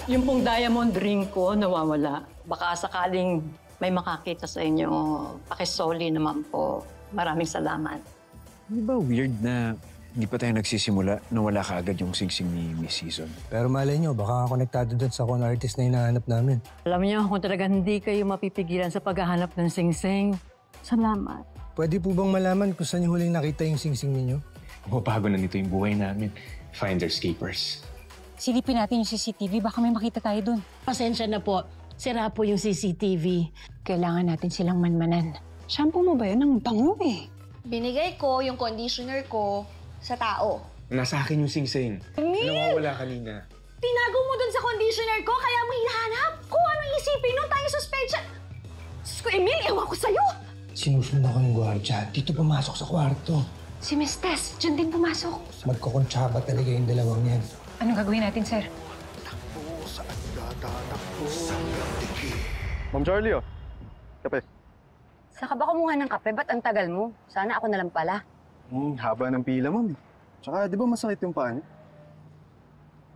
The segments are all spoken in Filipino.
Yung pong diamond ring ko nawawala. Baka sakaling may makakita sa inyo, pakisoli naman po. Maraming salamat. Di ba weird na hindi pa tayo nagsisimula na wala ka agad yung singsing ni Miss Season? Pero malay nyo, baka konektado doon sa con artist na hinahanap namin. Alam niyo, kung talaga hindi kayo mapipigilan sa paghahanap ng singsing, salamat. Pwede po bang malaman kung saan yung huling nakita yung singsing ninyo? Mabago na nito yung buhay namin. Finders keepers. Silipin natin yung CCTV, baka may makita tayo dun. Pasensya na po. Sira po yung CCTV. Kailangan natin silang manmanan. Shampoo mo ba yun? Ang bango eh. Binigay ko yung conditioner ko sa tao. Nasa akin yung singsing. Nawawala kanina. Tinago mo dun sa conditioner ko, kaya mo hinahanap. Kung anong isipin nun, tayo suspensya. Diyos ko, Emil, ewan ko sa'yo. Sinusunod ako ng gwardiya. Dito pumasok sa kwarto. Si Miss Tess, dyan din pumasok. Magkukuntsaba talaga yung dalawang yan. Anong gagawin natin, sir? Ma'am Charlie, oh. Kape. Saka ba kumuha ng kape? Ba't ang tagal mo? Sana ako na lang pala. Haba ng pila, ma'am. Tsaka, di ba masakit yung paa niyo?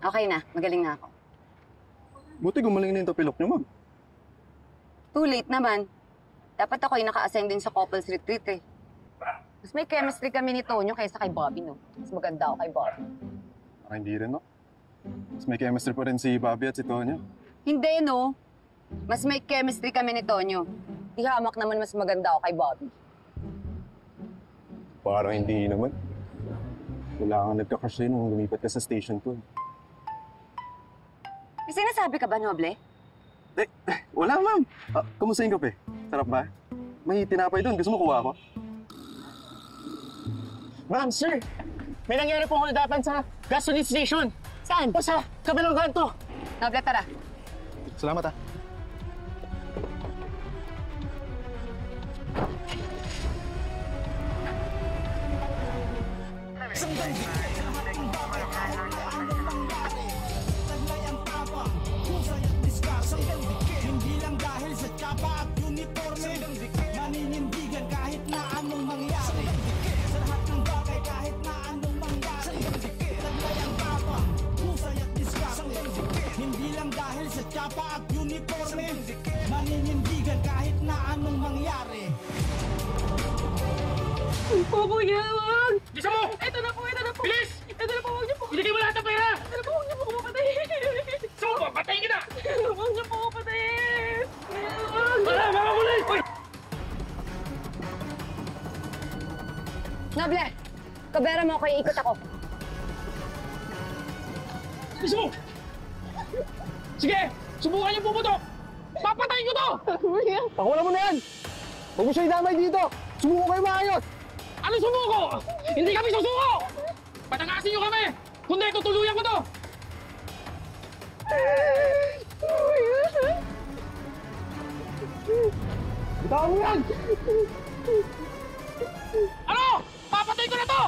Okay na, magaling na ako. Buti gumaling na yung tapilok niyo, ma'am. Too late naman. Dapat ako'y naka-assign din sa couples retreat eh. Mas may chemistry kami ni Tonyo kaysa kay Bobby, no? Mas maganda ako kay Bobby. Parang hindi rin, no? Mas may chemistry pa rin si Bobby at si Tonyo. Hindi, no? Mas may chemistry kami ni Tonyo. Di hamak naman mas maganda ako kay Bobby. Parang hindi naman. Wala kang nagka-crush sa'yo nung lumipat ka sa station 2. May sinasabi ka ba, Noble? Wala, ma'am. Kamusta yung kape? Sarap ba? May tinapay doon. Gusto mo kuha ako? Ma'am, sir. May nangyari po ako nadapan sa gasoline station. Saan? O sa kabilang kanto. Noble, tara. Salamat, ah. Hindi lang dahil sa tsapa at uniforme, maninindigan kahit na anong mangyari. Sa lahat ng bagay kahit na anong mangyari. Taglay ang tapang, husay at diskarte. Hindi lang dahil sa tsapa at uniforme, maninindigan kahit na anong mangyari. Kuya, wag! Bisa mo! Ito na po, ito na po. Bilis! Ito na po, huwag niyo po. Binigay mo lahat ng pera! Ito na po, huwag niyo po kumapatayin. Gusto mo ba? Patayin kita! Huwag niyo po kumapatayin. Wala! Mga kulis! Uy! Noble! Kabera mo ako, iikot ako. Gusto mo! Sige! Subukan niyo pumutok! Papatayin ko to! Pakulan mo na yan! Huwag mo siya idamay dito! Sumuko kayo maayos! Ano sumuko? Hindi kami susuko! Patangasin niyo kami! Kundi tutuluyan ko to! Bitawan mo yan! Ano? Papatay ko na to!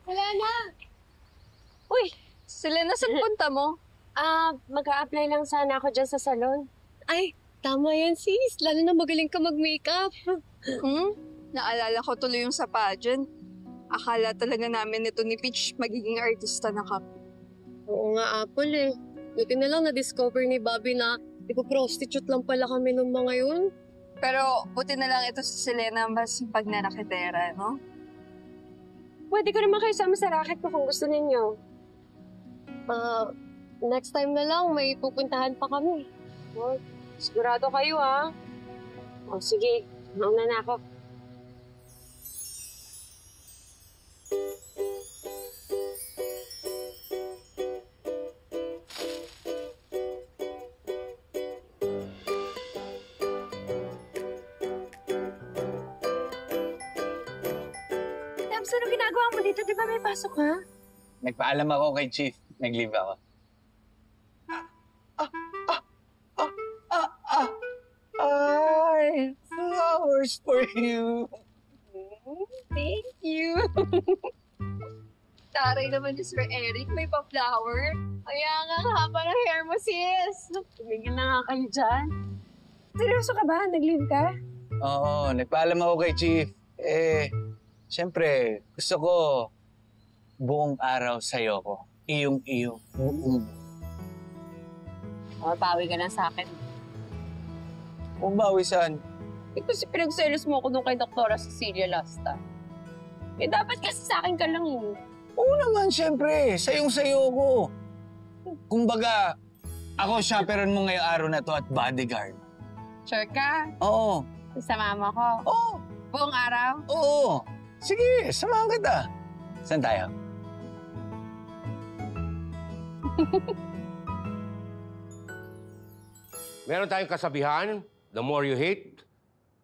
Wala na. Uy, sila na saan punta mo? Mag-a-apply lang sana ako dyan sa salon. Ay, tama yan sis. Lalo na magaling ka mag-makeup. Naalala ko tuloy yung sa pageant. Akala talaga namin ito ni Peach magiging artista na kami. Oo nga, Apple eh. Buti na lang na-discover ni Bobby na ipo-prostitute lang pala kami nung mga yun. Pero buti na lang ito si Selena mas pag narakitera, no? Pwede ko naman kayo sama sa racket ko kung gusto ninyo. Next time na lang, may pupuntahan pa kami. Oh, sigurado kayo, ha? O, sige. Mauna na ako. James, ano ginagawa mo dito? Di ba may pasok ka? Nagpaalam ako kay Chief. Nag-leave ako. Ay, flowers for you. Thank you. Taray naman ni Sir Eric, may pa-flower. Kaya nga, haba ng hair mo, sis. Tumigil na nga kayo dyan. Seryoso ka ba? Nag-leave ka? Oo, nagpaalam ako kay Chief. Siyempre, gusto ko buong araw sa'yo ko. Iyong-iyo. Mapawi ka lang sa akin. Kung bawi saan? Kasi pinagselos mo ako nung kay Doktora Cecilia last time. Dapat kasi sa akin ka lang eh. Oo naman, siyempre. Sayong-sayo ko. Kumbaga, ako chaperon mo ngayong araw na to at bodyguard. Sure ka? Oo. Sa mama ko? Oo. Buong araw? Oo. Sige, samahan kita. Saan tayo? Meron tayong kasabihan, the more you hate,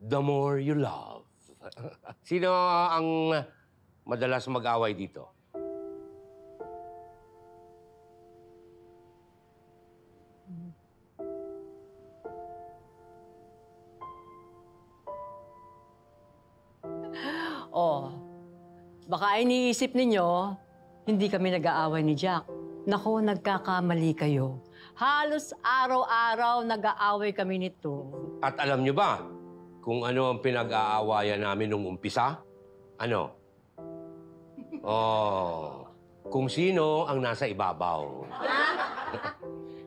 the more you love. Sino ang madalas mag-away dito? Oh, baka iniisip ninyo, hindi kami nag-aaway ni Jack. Nako, nagkakamali kayo. Halos araw-araw nag-aaway kami nito. At alam nyo ba kung ano ang pinag-aawayan namin nung umpisa? Ano? Oh, kung sino ang nasa ibabaw.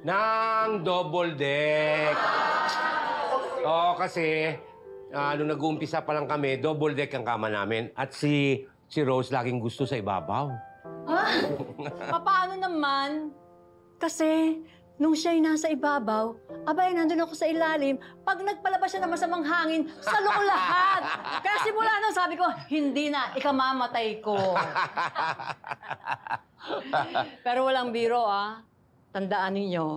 Nang double deck. Oh, kasi nung nag-uumpisa pa lang kami, double deck ang kama namin. At si Rose laging gusto sa ibabaw. Paano naman? Kasi nung siya'y nasa ibabaw, abay, nandun ako sa ilalim. Pag nagpalabas siya ng masamang hangin, salo ko lahat. Kaya simula nung sabi ko, hindi na, ikamamatay ko. Pero walang biro, Tandaan ninyo,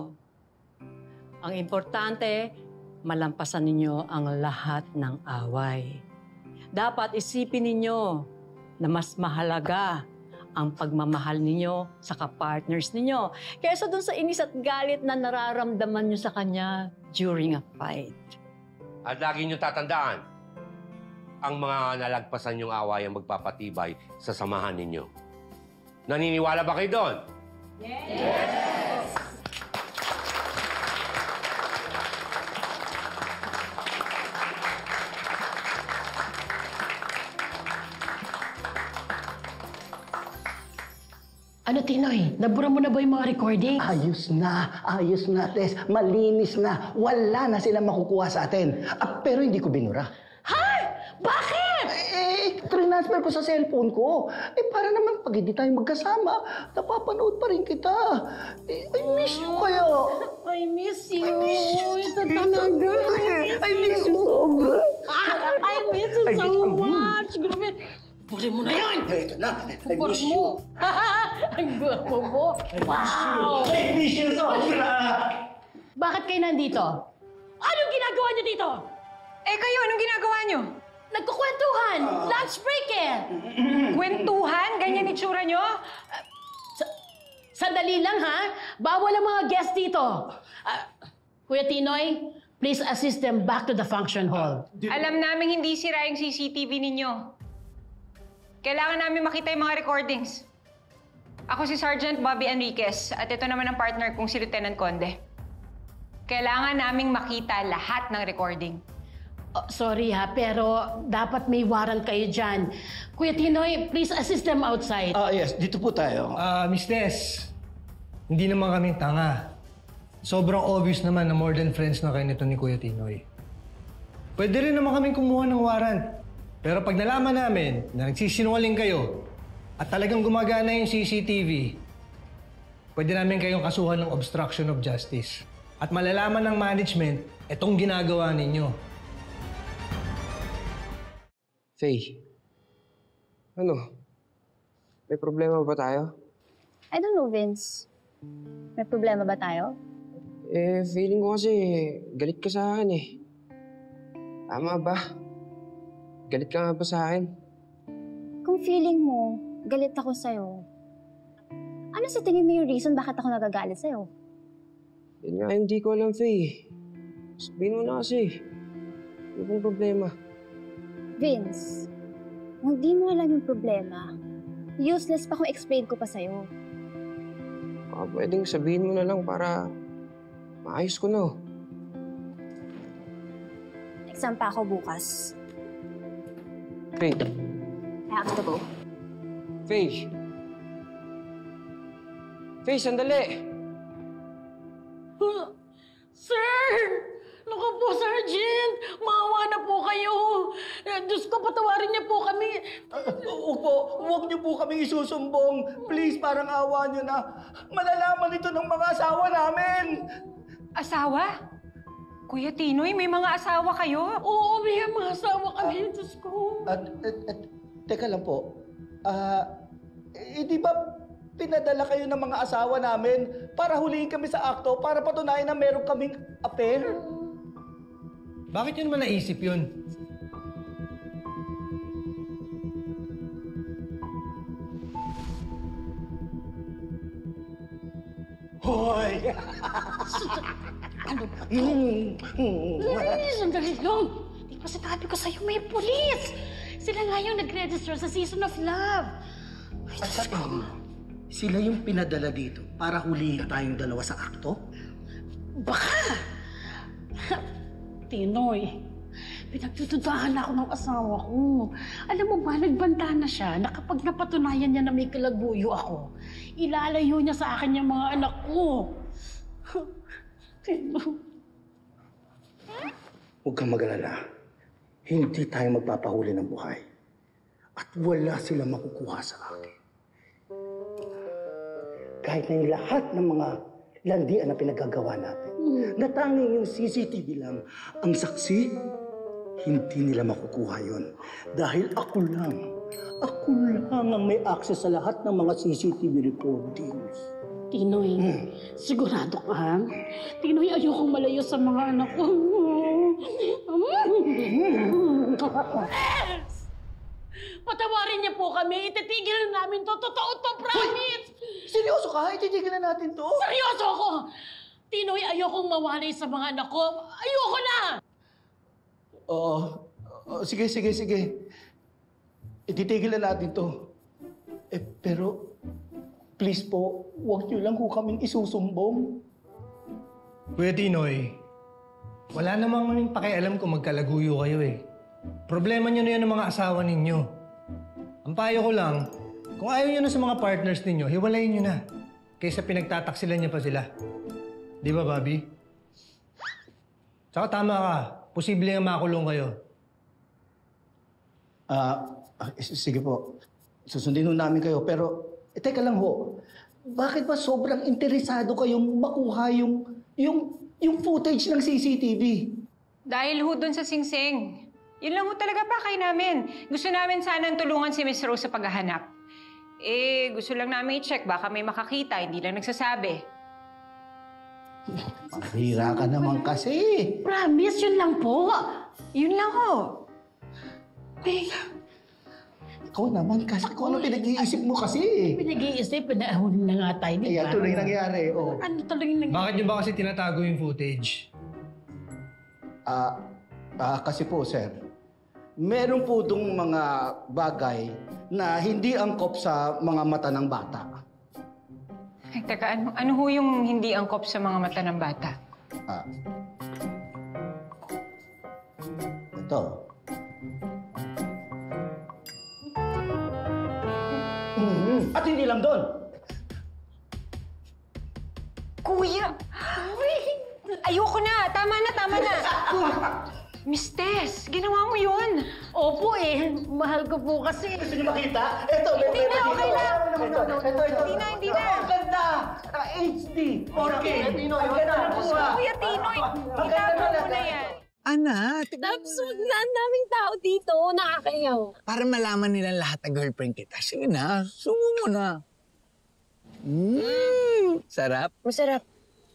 ang importante, malampasan ninyo ang lahat ng away. Dapat isipin ninyo na mas mahalaga ang pagmamahal ninyo sa kapartners ninyo kaysa dun sa inis at galit na nararamdaman nyo sa kanya during a fight. At lagi nyo tatandaan, ang mga nalagpasan yung away ang magpapatibay sa samahan ninyo. Naniniwala ba kayo doon? Yes! Ano, Tinoy? Nabura mo na ba yung mga recording? Ayos na, Tess. Malinis na. Wala na sila makukuha sa atin. Pero hindi ko binura. Ha? Bakit? Transfer ko sa cellphone ko. Para naman pag hindi tayo magkasama, napapanood pa rin kita. I miss you kaya. I miss you. Ito talaga. I miss you sobra. I miss you so much. Grabe. Puri mo na yan! Ito na. I miss Puri you. mo. Ang gwapo mo. Wow! I miss you sobra. Bakit kayo nandito? Anong ginagawa niyo dito? Kayo, anong ginagawa niyo? Nagkukwentuhan! Lunch break eh! Kwentuhan? Ganyan itsura niyo? Sandali lang ha! Bawal ang mga guests dito! Kuya Tinoy, please assist them back to the function hall. Alam namin hindi sira yung CCTV ninyo. Kailangan namin makita yung mga recordings. Ako si Sergeant Bobby Enriquez at ito naman ang partner kong si Lieutenant Conde. Kailangan naming makita lahat ng recording. Sorry ha, pero dapat may warrant kayo dyan. Kuya Tinoy, please assist them outside. Yes, dito po tayo. Miss Tess, hindi naman kami tanga. Sobrang obvious naman na more than friends na kayo nito ni Kuya Tinoy. Pwede rin naman kami kumuha ng warrant. Pero pag nalaman namin na nagsisinungaling kayo at talagang gumagana yung CCTV, pwede namin kayong kasuhan ng obstruction of justice. At malalaman ng management itong ginagawa ninyo. Faye, ano? May problema ba tayo? I don't know, Vince. May problema ba tayo? Feeling ko kasi galit ka sa akin eh. Tama ba? Galit ka nga ba sa akin? Kung Kung feeling mo, galit ako sa'yo, ano sa tingin mo yung reason bakit ako nagagalit sa'yo? Yun nga, hindi ko alam, Faye. Sabihin mo na kasi. Ano bang problema? Vince, kung di mo alam yung problema, useless pa kung explain ko pa sa'yo. Pwedeng sabihin mo na lang para maayos ko na. Exam pa ako bukas. Faye. I have to go. Faye. Faye, sandali! Sir! Naku po, Sergeant! Maawa na po kayo! Diyos ko, patawarin niyo po kami! Opo, huwag niyo po kami isusumbong. Please, parang awa niyo na. Malalaman ito ng mga asawa namin. Asawa? Kuya Tinoy, may mga asawa kayo? Oo, may mga asawa kami. Diyos ko. Teka lang po. Di ba pinadala kayo ng mga asawa namin para huliin kami sa akto para patunayan na meron kaming affair? Bakit yun naman naisip yun? Hoy! Ano ba ito? Sandali lang. Di ba sinabi ko sa'yo may pulis? Sila nga yung nag-register sa Season of Love. At sa tingin mo, sila yung pinadala dito para hulihin tayong dalawa sa akto? Baka! Tinoy, pinagtutudahan ako ng asawa ko. Alam mo ba, nagbanta na siya na kapag napatunayan niya na may kalaguyo ako, ilalayo niya sa akin yung mga anak ko. Tinoy. Huwag kang mag-alala. Hindi tayo magpapahuli ng buhay. At wala sila makukuha sa akin. Kahit na yung lahat ng mga landian na pinagagawa natin, na tanging yung CCTV lang ang saksi, hindi nila makukuha yon. Dahil ako lang ang may access sa lahat ng mga CCTV recordings. Tinoy, sigurado ka? Tinoy, ayokong malayo sa mga anak ko. Patawarin niyo po kami. Ititigil namin to. Totoo to, promise! Seryoso ka? Ititigil na natin to? Seryoso ako! Tinoy, ayokong mawalay sa mga anak ko. Ayoko na! Sige. Ititigil na natin to. Pero, please po, huwag niyo lang ho kaming isusumbong. Kuya Tinoy, wala namang kaming pakialam kung magkalaguyo kayo eh. Problema niyo na yan ng mga asawa ninyo. Ang payo ko lang, kung ayaw niyo na sa mga partners ninyo, hiwalayin niyo na. Kaysa pinagtataksilan niya pa sila. Di ba, Bobby? Tsaka tama ka. Posible nga makulong kayo. Sige po. Susundin ho namin kayo. Pero, teka lang ho. Bakit ba sobrang interesado kayong makuha yung footage ng CCTV? Dahil ho dun sa singsing. Yun lang ho talaga pakay namin. Gusto namin sanang tulungan si Miss Rose sa paghahanap. Gusto lang namin i-check. Baka may makakita. Hindi lang nagsasabi. Mahira ka naman kasi. Promise, yun lang po. Yun lang ho. Ikaw naman kasi kung ano pinag-iisip mo kasi. Pinag-iisip, pinahuli na nga tayo. Ayan, tuloy nangyari. Oh. Ano tuloy nangyari? Bakit niyo ba kasi tinatago yung footage? Kasi po, sir, meron po itong mga bagay na hindi angkop sa mga mata ng bata. Ay, teka, ano ho yung hindi angkop sa mga mata ng bata? Ito. At hindi lang doon. Kuya! Ayoko na! Tama na! Miss Tess, ginawa mo yun. Opo mahal ko po kasi. Gusto niyo makita? Ito, Hindi na, okay lang. Ito. Hindi na. Ang ganda! HD! 4K! Ang ganda na po Kuya Tinoy, itapon mo na yan. Anak, Tapos ang daming tao dito, nakakayaw. para malaman nila lahat na girlfriend kita. Sige na, sumo mo na. Sarap. Masarap.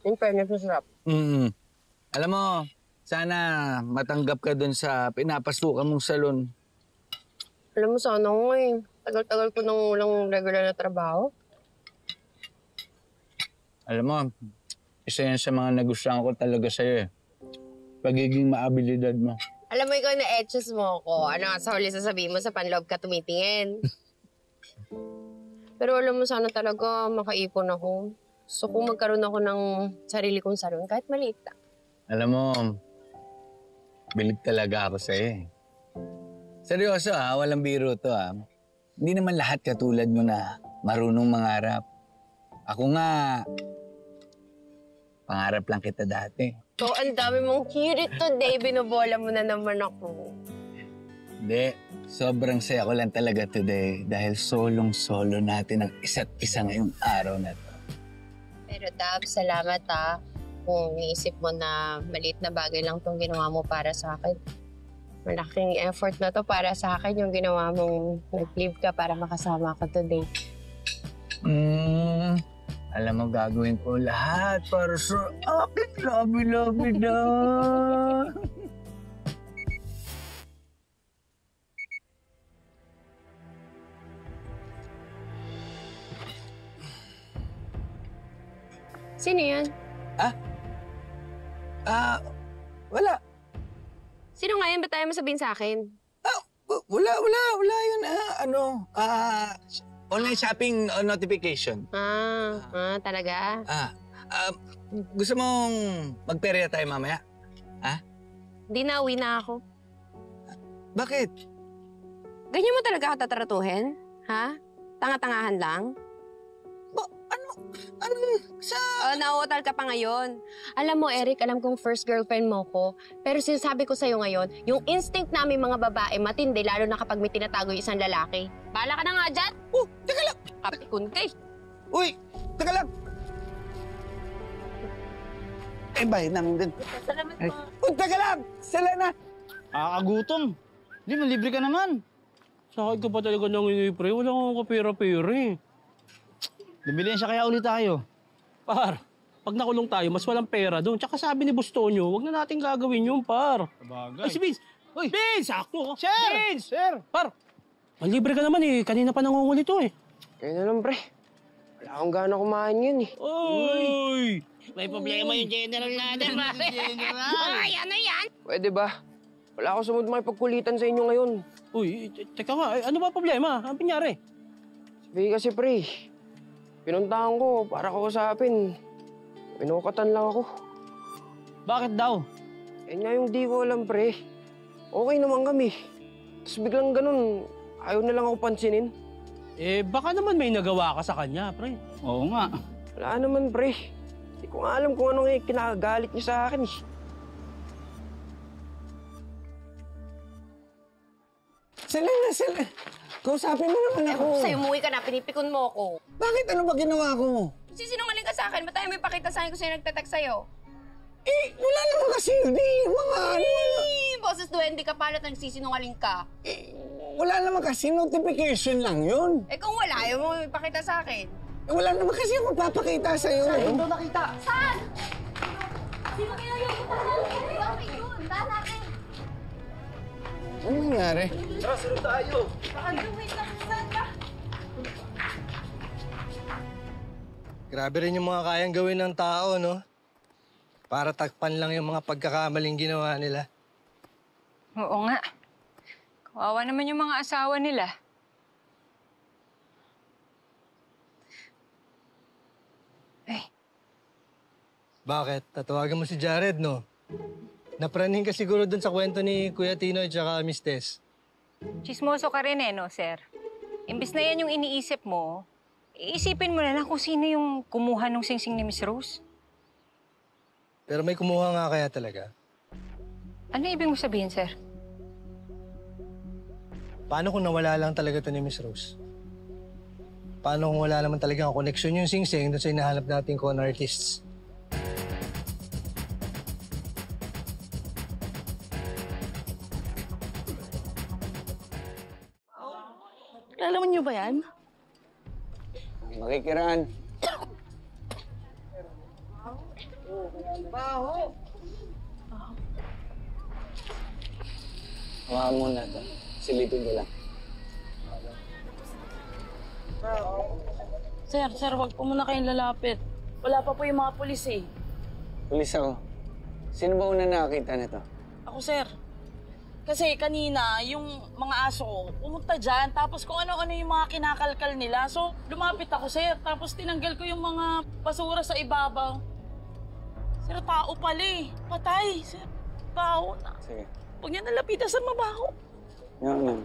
In fairness, masarap. Alam mo, sana matanggap ka dun sa pinapasukan mong salon. Alam mo, sana ko tagal-tagal ko nang walang regular na trabaho. Alam mo, isa yan sa mga nagustuhan ko talaga sa'yo eh. Pagiging maabilidad mo. Alam mo, ikaw na-etches mo ako. Ano nga sa huli sasabihin mo sa panloob ka tumitingin. Pero alam mo, sana talaga makaipon ako. Gusto ko magkaroon ako ng sarili kong salon, kahit maliit lang. Alam mo, bilib talaga ako sa'yo eh. Seryoso walang biro to Hindi naman lahat katulad mo na marunong mangarap. Ako nga, pangarap lang kita dati. So, ang dami mong kirit today. Binobola mo na naman ako. Hindi, sobrang saya ko lang talaga today dahil solong-solo natin ang isa't isa ngayong araw na to. Pero Dab, salamat kung iisip mo na maliit na bagay lang itong ginawa mo para sa akin. Malaking effort na to para sa akin yung ginawa mong nag-leave ka para makasama ako today. Alam mo, gagawin ko lahat para sa akin. Labi-labi na. Sino yan? Wala. Sino nga yan? Ba't tayo masabihin sa akin? Wala yun. Online shopping notification. Talaga? Gusto mong magperya tayo mamaya? Di na, uwi na ako. Bakit? Ganyan mo talaga ako tatratuhin? Ha? Tanga-tangahan lang? Nauutal ka pa ngayon. Alam mo, Eric, alam kong first girlfriend mo ko. Pero sinasabi ko sa'yo ngayon, yung instinct namin mga babae matindi, lalo na kapag may tinatago yung isang lalaki. Bahala ka na nga dyan! Teka lang! Kapikon ka eh. Uy! Teka lang! Bayad namin din. Salamat po. Teka lang! Selena! Gutom. Hindi, malibre ka naman. Sa akin ka pa talaga nangingi, pre. Wala kang kapira-pira eh. Bibilihan siya kaya ulit tayo. Par, pag nakulong tayo, mas walang pera doon. Tsaka sabi ni Bustonyo, wag na natin gagawin yun, par. Sabagay. Ay, si Vince! Uy! Vince! Sakto! Sir! Vince! Sir! Par! Malibre ka naman eh. Kanina pa nangungulit to eh. Kaya na lang, pre. Wala akong gana kumain yun eh. Uy! May problema yung general natin, pare. Ay, ano yan? Pwede ba? Wala ako sumod makipagkulitan sa inyo ngayon. Uy, teka nga. Ano ba problema? Ano pinyari? Sabi kasi, pre. Pinuntahan ko para kausapin. Pinukatan lang ako. Bakit daw? Nga yung di ko alam, pre. Okay naman kami. Tapos biglang ganun, ayaw na lang ako pansinin. Baka naman may nagawa ka sa kanya, pre. Oo nga. Wala naman, pre. Hindi ko nga alam kung anong kinakagalit niya sa akin eh. Selena! Kausapin mo naman ako. Sa'yo, umuwi ka na. Pinipikon mo ako. Bakit? Ano ba ginawa ko? Sinungaling ka sa akin. Ba't tayo may pakita sa akin kung sino nagtatext sa'yo? Wala naman kasi yun mga Boses duwende ka pala at nagsisinungaling ka. Wala naman kasi notification lang yun. Kung wala, ayaw mo may pakita sa akin. Wala naman kasi yung magpapakita sa'yo. Saan? Hindi nakita. Saan? Sino kaya yung bakit yun? Saan natin? Ano nangyari? Tara, sunod tayo. Wait lang. Saan ka? Grabe rin yung mga kayang gawin ng tao, no? Para takpan lang yung mga pagkakamaling ginawa nila. Oo nga. Kawawa naman yung mga asawa nila. Bakit? Tatawagan mo si Jared, no? Napraning ka siguro dun sa kwento ni Kuya Tino at saka Miss Tess. Chismoso ka rin no, sir? Imbis na yan yung iniisip mo, iisipin mo na lang kung sino yung kumuha ng singsing ni Miss Rose. Pero may kumuha nga kaya talaga. Ano ibig mo sabihin, sir? Paano kung nawala lang talaga ito ni Miss Rose? Paano kung wala naman talagang koneksyon yung singsing doon sa hinahanap nating con artists? Alam niyo ba yan? Makikiran. Hawakan mo na ito. Silipin ko lang. Sir, wag po muna kayong lalapit. Wala pa po yung mga pulis eh. Pulis ako. Sino ba una nakakita nito? Ako, sir. Kasi kanina, yung mga aso ko, pumunta dyan, tapos kung ano-ano yung mga kinakalkal nila. So, lumapit ako, sir. Tapos tinanggal ko yung mga basura sa ibabaw. Sir, tao pala eh. Patay, sir. Tao na. Sige. Huwag niya nalapitan sa mabaho. Yan.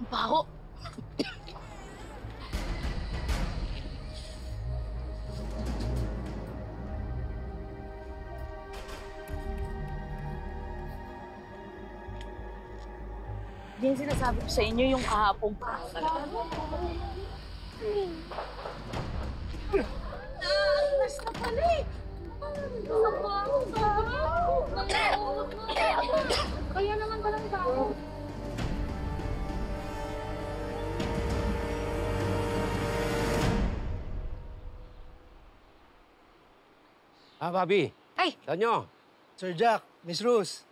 Baho. Yan sinasabi ko sa inyo yung kahapon pa. Naalas na pala eh. Kaya naman walang tao. Bobby. Ay! Saan nyo? Sir Jack, Miss Rose.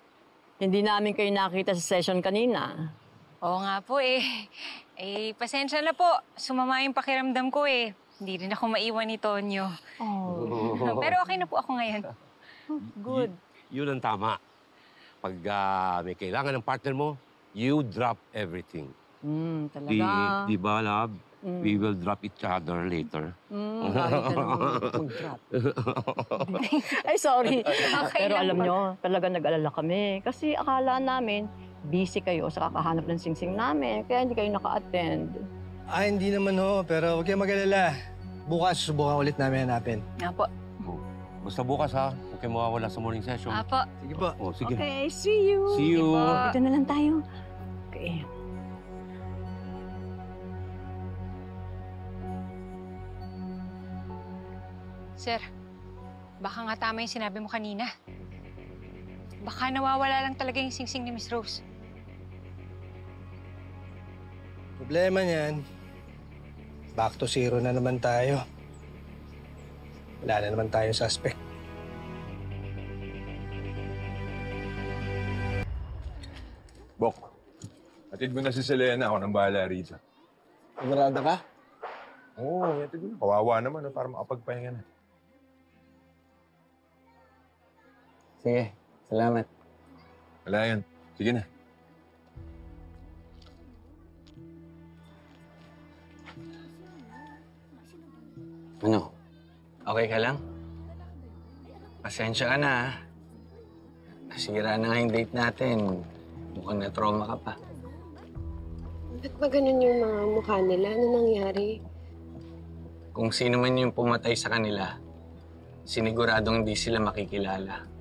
Hindi namin kayo nakita sa session kanina. Oo nga po eh. Pasensya na po. Sumama yung pakiramdam ko eh. Hindi rin ako maiwan ni Tonyo. Pero okay na po ako ngayon. Good. Yun ang tama. Pag may kailangan ng partner mo, you drop everything. Talaga. Di ba, love? We will drop each other later. Mag-drop. Ay, sorry. Okay Pero lang alam po. nyo, talaga nag-alala kami. Kasi akala namin, busy kayo sa kakahanap ng singsing namin. Kaya hindi kayo naka-attend. Hindi naman ho, pero huwag kayong mag-alala. Bukas, subukan ulit namin hanapin. Nga po. Basta bukas ha, huwag kayo mawawala sa morning session. Apo. Sige po. Sige. Okay, see you. See you. Dito na lang tayo. Okay. Sir, baka nga tama yung sinabi mo kanina. Baka nawawala lang talaga yung singsing ni Miss Rose. Problema niyan, back to zero na naman tayo. Wala na naman tayong suspect. Bok, hatid mo na si Selena. Ako nang bahala rito. Sigurado ka? Oo, hatid mo na. Kawawa naman para makapagpahinga na. Sige, salamat. Wala yun. Sige na. Ano? Okay ka lang? Pasensya ka na, ha? Nasira na nga yung date natin. Mukhang na-trauma ka pa. Ba't ba ganun yung mga mukha nila? Ano nangyari? Kung sino man yung pumatay sa kanila, siniguradong hindi sila makikilala.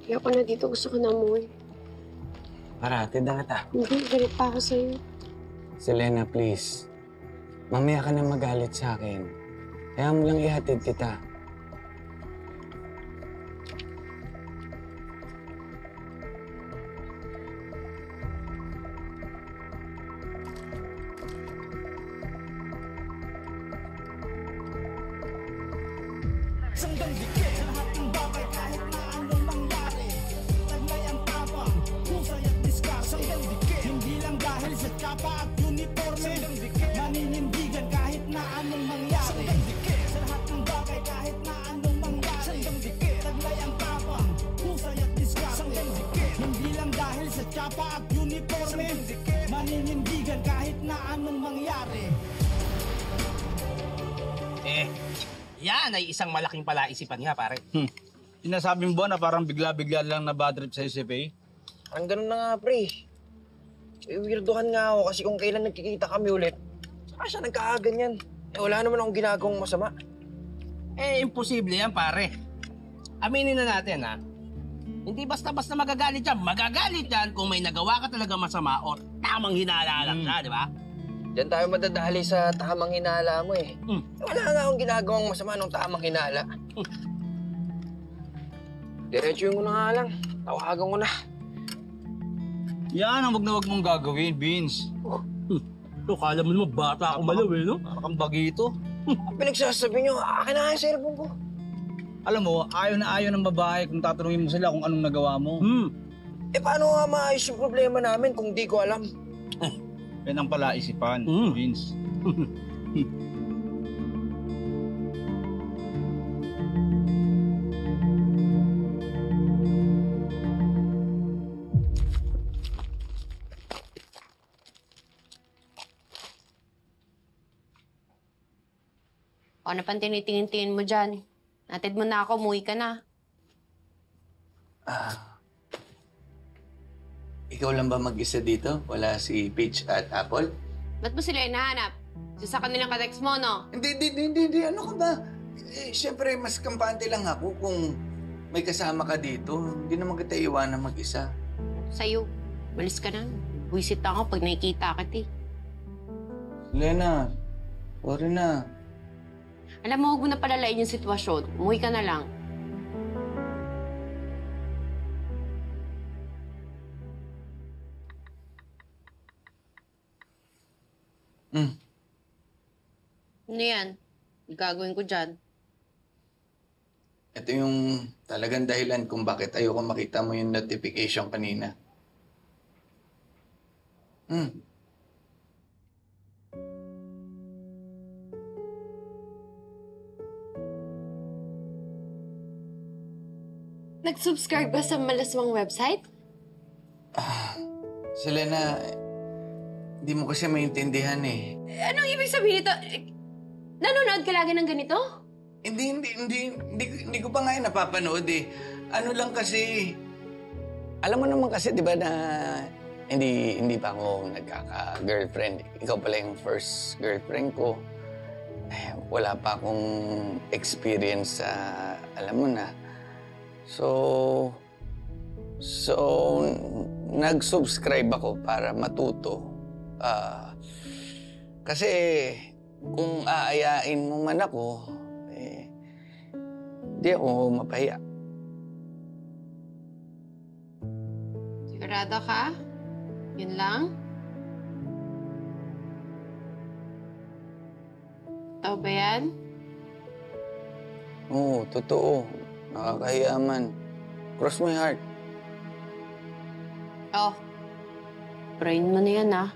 Ayoko na dito. Gusto ko na umuwi. Paratid na kita. Hindi, galit pa ako sa'yo. Selena, please. Mamaya ka na magalit sa akin. Kaya mo lang ihatid kita. Sanggang dikit sa lahat ng bagay kahit na anong mangyari. Taglay ang tapang, husay at discard. Sanggang dikit, hindi lang dahil sa tsapa at uniforme. Sanggang dikit, maninindigan kahit na anong mangyari. Sanggang dikit sa lahat ng bagay kahit na anong mangyari. Sanggang dikit, taglay ang tapang, husay at discard. Sanggang dikit, hindi lang dahil sa tsapa at uniforme. Sanggang dikit, maninindigan kahit na anong mangyari. Yan ay isang malaking palaisipan nga, pare. Sinasabi mo ba na parang bigla-bigla lang na bad trip sa SFA? Parang ganun na nga, pre. Weirdohan nga ako kasi kung kailan nagkikita kami ulit, saka siya nagkakaganyan. Wala naman akong ginagawang masama. Imposible yan, pare. Aminin na natin, ha? Hindi basta-basta magagalit yan. Magagalit yan kung may nagawa ka talaga masama o tamang hinala lang siya, di ba? Diyan tayo madadali sa tamang hinala mo eh. Wala nga akong ginagawang masama nung tamang hinala. Diretsuhin ko na nga lang. Tawagan ko na. Yan ang wag na wag mong gagawin, Vince. Kala mo naman bata ako malaw eh, no? Parang bagito. Pinagsasabi nyo, akin na nga yung cellphone ko. Alam mo, ayaw na ayaw ng babae kung tatanungin mo sila kung anong nagawa mo. Paano nga maayos yung problema namin kung di ko alam? Yan ang pala isipan, Vince. O, ano pang tinitingin-tingin mo dyan? Natid mo na ako, umuwi ka na. Ikaw lang ba mag-isa dito? Wala si Peach at Apple? Ba't mo sila hinahanap? Sa kanilang ka-text mo, no? Hindi. Ano ka ba? Siyempre, mas kampante lang ako kung may kasama ka dito. Hindi naman kita iwanan mag-isa. Sa'yo. Balis ka na. Buisit ako pag nakikita kita eh. Lena, sorry na. Alam mo, huwag mo na palalain yung sitwasyon. Umuwi ka na lang. Ano yan? Ang gagawin ko dyan? Ito yung talagang dahilan kung bakit ayoko makita mo yung notification kanina. Nag-subscribe ba sa malaswang website? Selena, hindi mo kasi maintindihan eh. Anong ibig sabihin nito? Nanonood ka lagi ng ganito? Hindi ko pa nga yun napapanood eh. Ano lang kasi, alam mo naman kasi di ba na hindi pa ako nagkaka-girlfriend. Ikaw pala yung first girlfriend ko. Wala pa akong experience sa, alam mo na. So, nag-subscribe ako para matuto. Kasi kung aayain mo man ako, di ako mapahiya. Sigurado ka? Yun lang? Totoo ba yan? Oo, totoo. Nakakahiya man. Cross my heart. Oh, brain mo na yan, ah.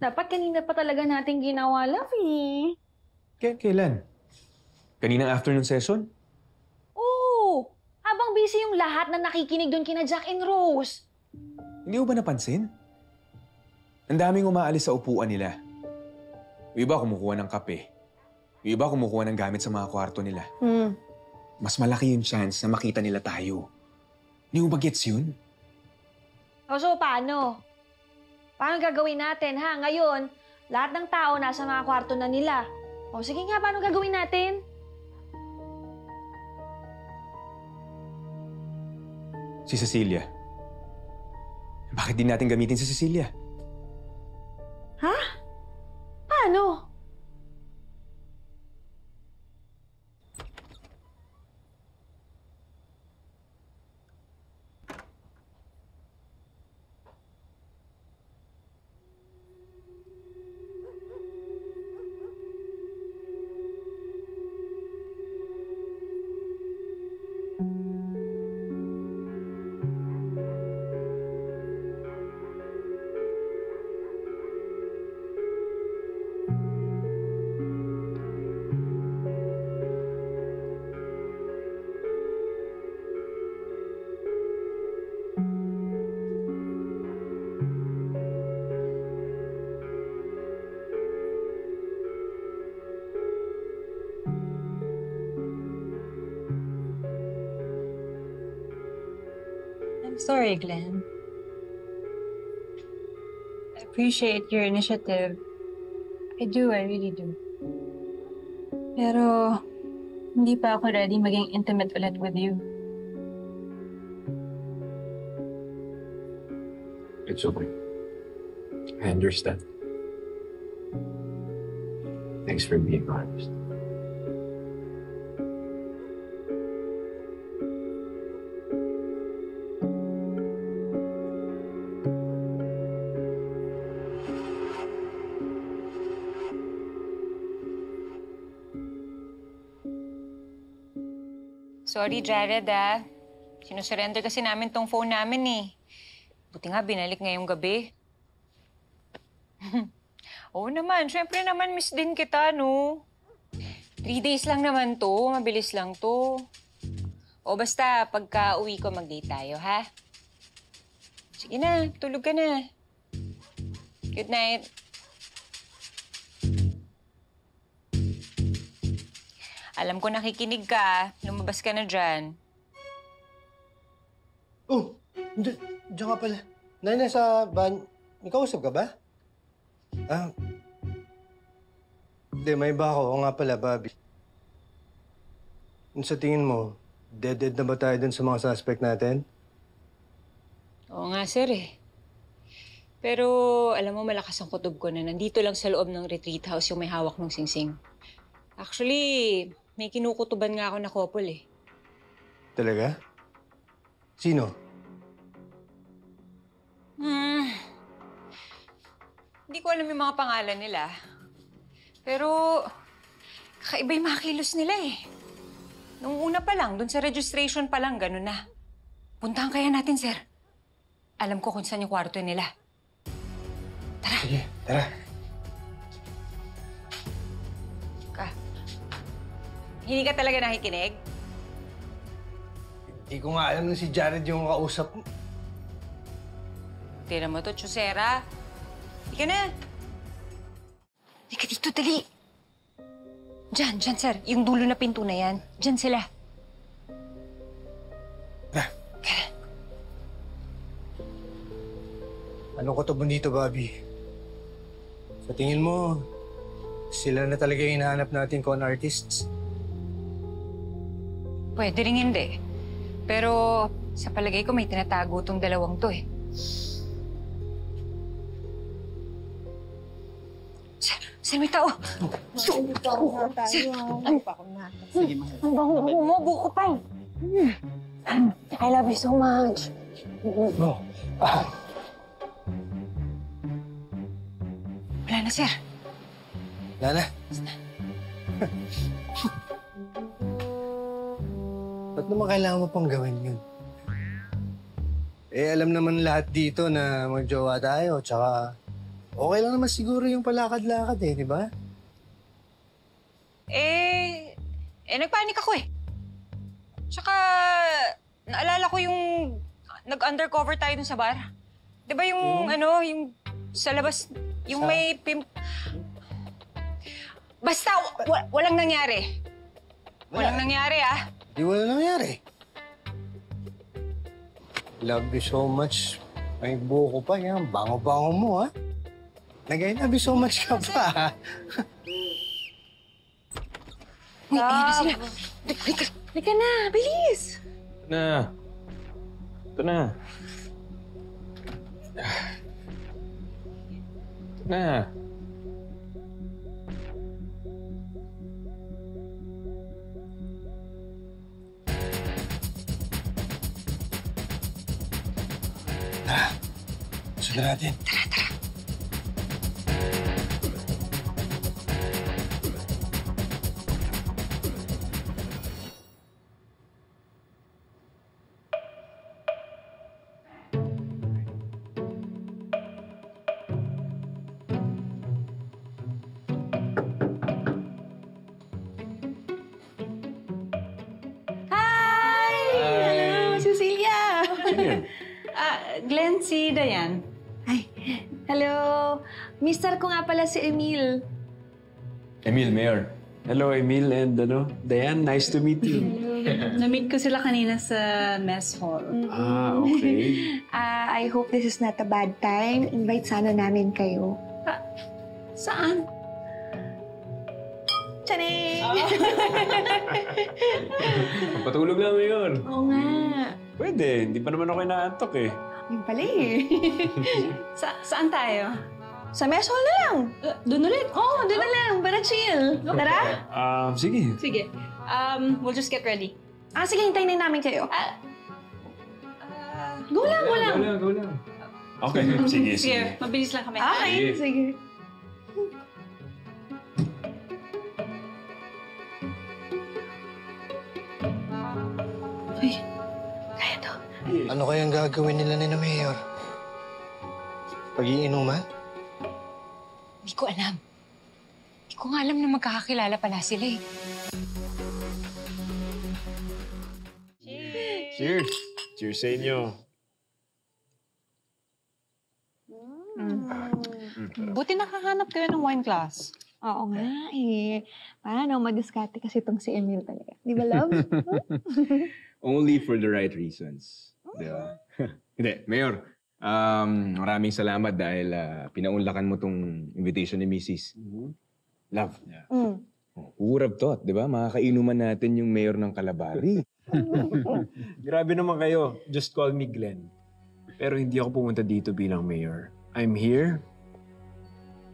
Dapat kanina pa talaga natin ginawa, love eh. Kailan? Kaninang afternoon session? Oo! Habang busy yung lahat na nakikinig doon kina Jack and Rose. Hindi mo ba napansin? Ang daming umaalis sa upuan nila. Yung iba kumukuha ng kape. Yung iba kumukuha ng gamit sa mga kwarto nila. Mas malaki yung chance na makita nila tayo. Hindi mo ba gets yun? O so, paano? Paano gagawin natin, ha? Ngayon, lahat ng tao nasa mga kwarto na nila. O sige nga, paano gagawin natin? Si Cecilia. Bakit di natin gamitin si Cecilia? Ha? Paano? I'm sorry, Glenn. I appreciate your initiative. I really do. Pero, hindi pa ako ready maging intimate ulit with you. It's okay. I understand. Thanks for being honest. Sorry, Jared, ah. Sinusurrender kasi namin tong phone namin eh. Buti nga, binalik ngayong gabi. Oo naman, syempre naman miss din kita, no? 3 days lang naman to, mabilis lang to. O basta, pagka uwi ko, mag-date tayo, ha? Sige na, tulog ka na. Good night. Alam ko nakikinig ka, lumabas ka na dyan. Oh, diyan ka pala. Nay, nasa ban... May kausap ka ba? Hindi, may iba ako. Oo nga pala, Bobby. Sa tingin mo, dead na ba tayo dun sa mga suspect natin? Oo nga, sir eh. Pero alam mo, malakas ang kutob ko na nandito lang sa loob ng retreat house yung may hawak ng singsing. Actually, may kinukutuban nga ako na couple eh. Talaga? Sino? Hindi ko alam yung mga pangalan nila. Pero, kakaiba yung mga kilos nila eh. Nung una pa lang, dun sa registration pa lang, ganun na. Puntahan kaya natin, sir. Alam ko kung saan yung kwarto nila. Tara. Sige, tara. Hindi ka talaga nakikinig? Hindi ko nga alam na si Jared yung kausap mo. Tira mo to, Chusera. Ika na. Ika dito, dali. Diyan, sir. Yung dulo na pinto na yan. Diyan sila. Anong kutob mo dito, Bobby? Sa tingin mo, sila na talaga yung hinahanap natin con artists? Pwede rin hindi. Pero sa palagay ko may tinatago tong dalawang to eh. Sir, may tao! Sir! Sige, mahal. Ang bango mo, buko pa eh. I love you so much. No. Wala na, sir. Wala na. Ba't naman kailangan mo pang gawin yun? Eh, alam naman lahat dito na magjowa tayo, tsaka okay lang naman siguro yung palakad-lakad eh, di ba? Nagpanik ako eh. Tsaka, naalala ko yung nag-undercover tayo dun sa bar. Di ba yung, yung sa labas, yung may Basta, walang nangyari. Walang nangyari, ah. Di wala nangyari. Love you so much. May buko pa yan. Bango-bango mo, ha? Nag-I love you so much ka pa, ha? Ayun na sila. Halika na, bilis! Na. Ito na. Ito na. Sundan natin. Tara, tara. Hello, Cecilia! Glenn, si Dayan. Ay, hello. Mister ko nga pala si Emil. Emil, Mayor. Hello, Emil and Diane, nice to meet you. Na-meet ko sila kanina sa mess hall. Ah, okay. I hope this is not a bad time. Invite sana namin kayo. Saan? Tcharing! Patulog lang ngayon. Oo nga. Pwede, hindi pa naman ako inaantok eh. Yun pala eh. Saan tayo? Sa mess hall na lang. Doon ulit? Oo, doon na lang. Para chill. Tara? Sige. Sige. We'll just get ready. Sige, hintayin na namin kayo. Go lang, go lang. Go lang. Okay, sige. Sige, mabilis lang kami. Okay, sige. Ano kayang gagawin nila ni Mayor? Pag-iinuman? Hindi ko alam. Hindi ko nga alam na magkakakilala pala sila eh. Cheers! Cheers sa inyo. Buti nakahanap kayo ng wine glass. Oo nga eh. Paano, madiskarte kasi itong si Emil talaga. Di ba, love? Only for the right reasons. Di ba? Hindi, Mayor. Maraming salamat dahil pinaunlakan mo tong invitation ni Mrs. Love. Yeah. Who would have thought, di ba? Makakainuman natin yung mayor ng Calabari. Grabe naman kayo. Just call me Glenn. Pero hindi ako pumunta dito bilang mayor. I'm here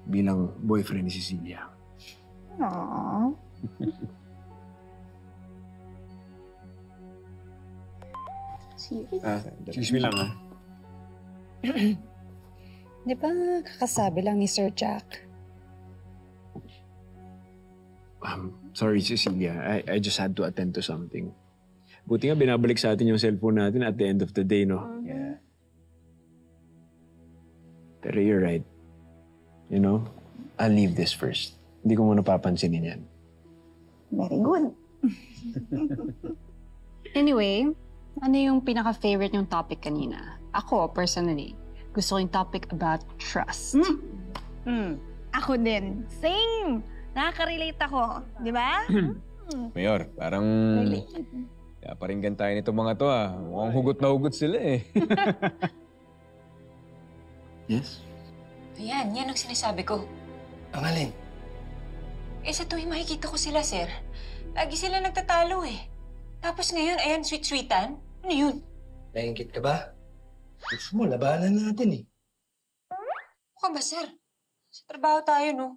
bilang boyfriend ni Cecilia. Aww. Excuse me lang, ha? Di ba kakasabi lang ni Sir Jack? Sorry, Cecilia. I just had to attend to something. Buti nga binabalik sa atin yung cellphone natin at the end of the day, no? Yeah. Pero you're right. You know, I'll leave this first. Hindi ko muna papansinin yan. Very good. Anyway, ano yung pinaka-favorite yung topic kanina? Ako, personally, gusto ko yung topic about trust. Ako din. Same! Nakaka-relate ako. Di ba? Mayor, parang... Kaya paringgan tayo nito mga to, ah. Mukhang hugot na hugot sila, eh. Yes? Ayan, yan ang sinasabi ko. Ang alin? Eh sa tuwing makikita ko sila, sir, lagi sila nagtatalo eh. Tapos ngayon, ayan, sweet-sweetan. Ano yun? Naingkit ka ba? Gusto mo, labanan natin eh. Mukha ba, sir? Sa trabaho tayo, no?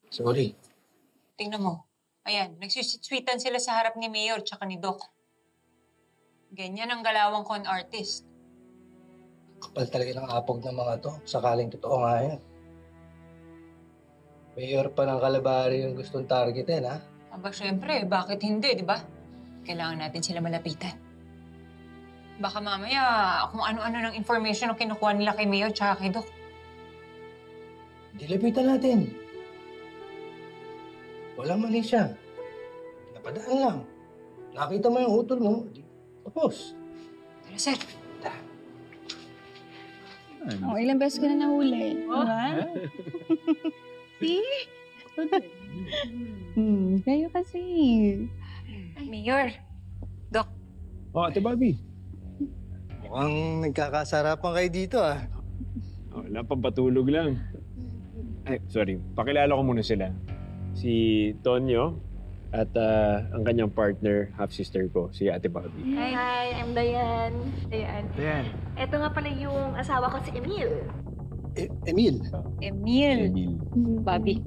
Sorry. Tingnan mo. Ayan, nagsusweetan sila sa harap ni Mayor tsaka ni Doc. Ganyan ang galawang con artist. Kapal talaga ng apog ng mga to. Sakaling totoo nga yan. Mayor pa ng Calabari yung gustong targetin, ha? Aba, syempre, bakit hindi, di ba? Kailangan natin sila malapitan. Baka mamaya, kung ano-ano ng information ang kinukuha nila kay Mayor tsaka kay Doc. Dilapitan natin. Walang mali siya. Napadaan lang. Nakita mo yung utol mo, tapos. Pero sir, Oh, ilang beses ka na nahuli. Diba? See? Kayo kasi. Mayor, Doc. Oh, Ate Bobby. Mukhang nagkakasarapan kayo dito, ah. Wala, pampatulog lang. Ay, sorry. Pakilala ko muna sila. Si Tonyo at ang kanyang partner, half-sister ko, si Ate Bobby. Hi, I'm Dayan. Dayan. Ito nga pala yung asawa ko si Emil. Emil? Emil. Bobby.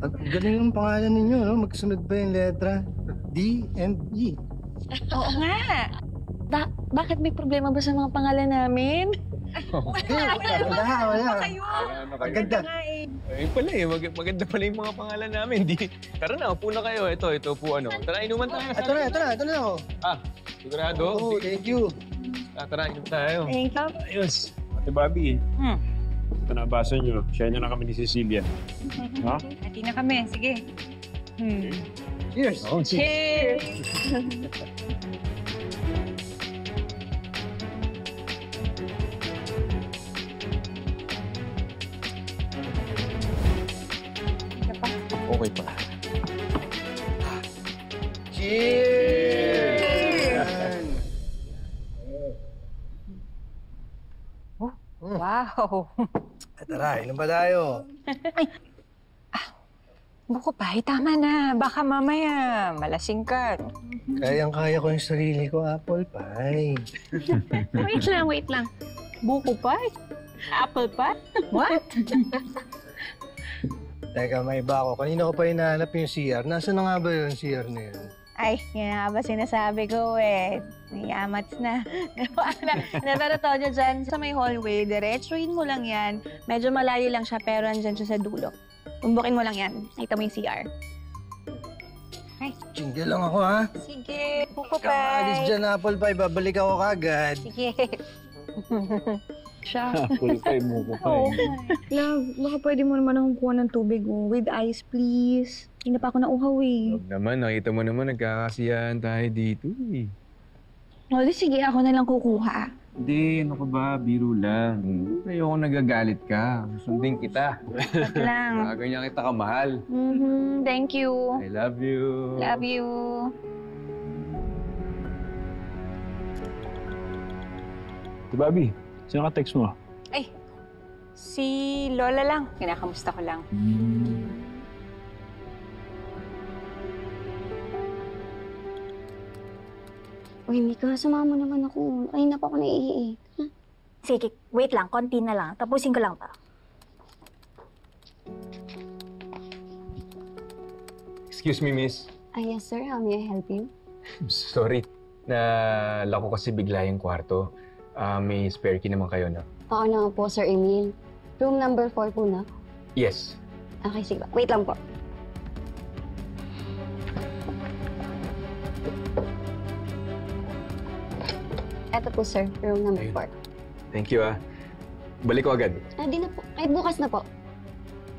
Ang galing ng pangalan ninyo, no? Magsunod ba yung letra? D and E. Oo nga. Bakit may problema ba sa mga pangalan namin? Wala. Maganda. Ayun pala eh, maganda pala yung mga pangalan namin. Tara na, upo na kayo. Ito po ano. Tara, inuman tayo. Ito na ako. Sigurado? Oo, thank you. Tara, inuman tayo. Thank you. Ayos. Ate Bobby. Ito na, baso nyo. Share nyo na kami ni Cecilia. Ha? Hati na kami. Sige. Cheers. Oh, Cheers! Okay pa. Cheers! Wow! Tara, inom ba tayo? Buko pa, tama na. Baka mamaya malasing ka. Kayang-kaya ko yung sarili ko, apple pie. Wait lang. Buko pie? Apple pie? What? Teka, may iba ako. Kanina ko pa hinahanap yung CR. Nasaan na nga ba yung CR na yun? Ay, yan nga ba sinasabi ko eh. Nayamats na. Pero Tonyo dyan, sa may hallway, diretsuhin mo lang yan. Medyo malayo lang siya, pero andyan siya sa dulo. Tumbukin mo lang yan. Nakita mo yung CR. Ay. Single lang ako, ha? Sige, Buko Pie. Kamalis dyan, Apple Pie. Babalik ako kagad. Sige. Siya. Apple Pie, Buko Oo. Pie. Love, baka pwede mo naman akong kuha ng tubig with ice, please. Hindi na pa ako nauhaw eh. Huwag naman, nakita mo naman nagkakasiyahan tayo dito eh. O, di sige, ako na lang kukuha. Hindi, ano ka ba? Biro lang. Ayoko nagagalit ka. Sundin kita. Wag lang. Ganyan kita kamahal. Thank you. I love you. Love you. Si Bobby, sino ka text mo? Ay, si Lola lang. Kinakamusta ko lang. Uy, Mika, sumama mo naman ako. Ay, na pa ako naiihi. Sige, wait lang. Konti na lang. Tapusin ko lang to. Excuse me, miss. Yes, sir. How may I help you? Sorry. Nalako kasi bigla yung kwarto. May spare key naman kayo, no? Oo naman po, Sir Emil. Room number 4 po na. Yes. Okay, sige. Wait lang po. Eto po, sir. Room number 4. Thank you, ah. Balik ko agad. Di na po. Kahit bukas na po.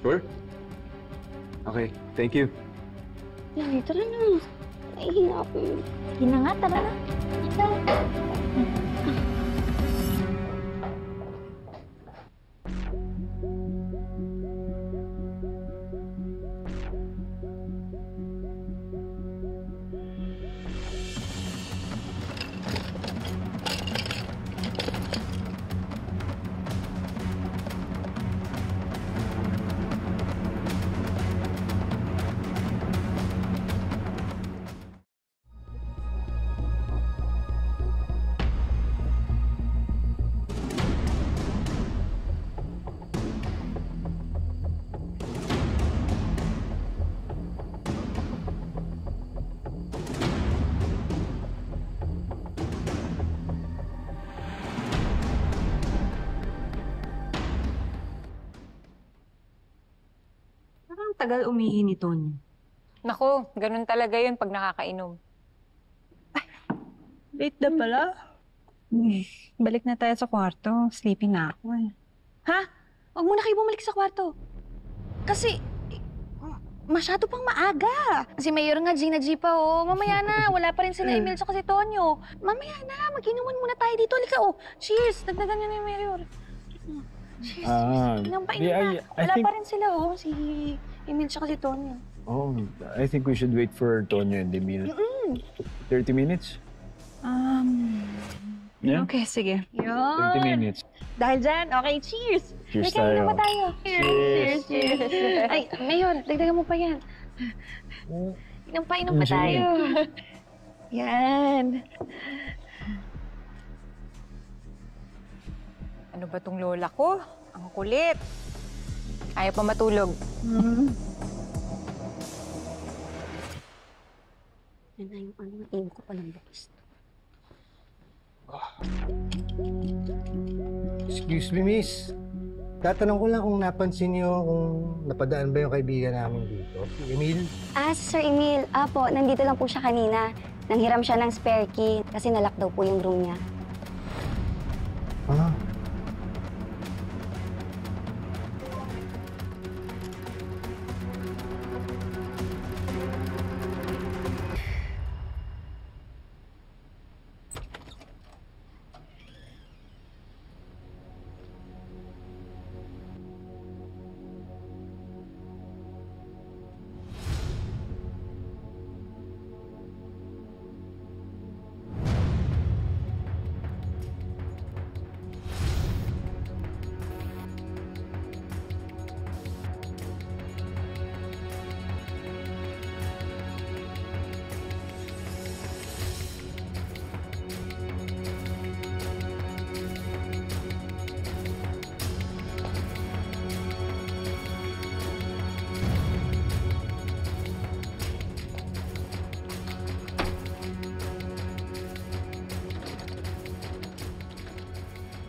Sure? Okay, thank you. Ay, tara na. Naihinga ako. Sige na nga, tara na. Parang tagal umihi ni Tonyo. Naku, ganun talaga yun pag nakakainom. Late na pala. Balik na tayo sa kwarto. Sleepy na ako eh. Ha? Huwag muna kayo bumalik sa kwarto. Kasi, masyado pang maaga. Kasi Mayor nga, Gina G pa, oh. Mamaya na, wala pa rin sila Emil tsaka si Tonyo. Mamaya na, mag-inuman muna tayo dito. Halika, oh. Cheers! Dagdagan niyo na yung Mayor. Cheers, cheers. Inom pa, inom na. Wala pa rin sila, oh. Si Emil tsaka si Tonyo. Oh, I think we should wait for Tonyo and Emil. 30 minutes? Yeah? Okay, sige. 30 minutes. Dahil dyan, okay, cheers! Cheers Halika, tayo. inom pa tayo. Cheers! Cheers! Ay, Mayor, dagdagan mo pa yan. Inom pa tayo. Yan. Ano ba tong lola ko? Ang kulit. Ayaw pa matulog. Yan na yung ano, aim ko palang bukas. Excuse me, miss. Tatanong ko lang kung napansin niyo kung napadaan ba yung kaibigan namin dito, si Emil. Si Sir Emil. Po, nandito lang po siya kanina. Nanghiram siya ng spare key kasi nalock daw po yung room niya. Ah.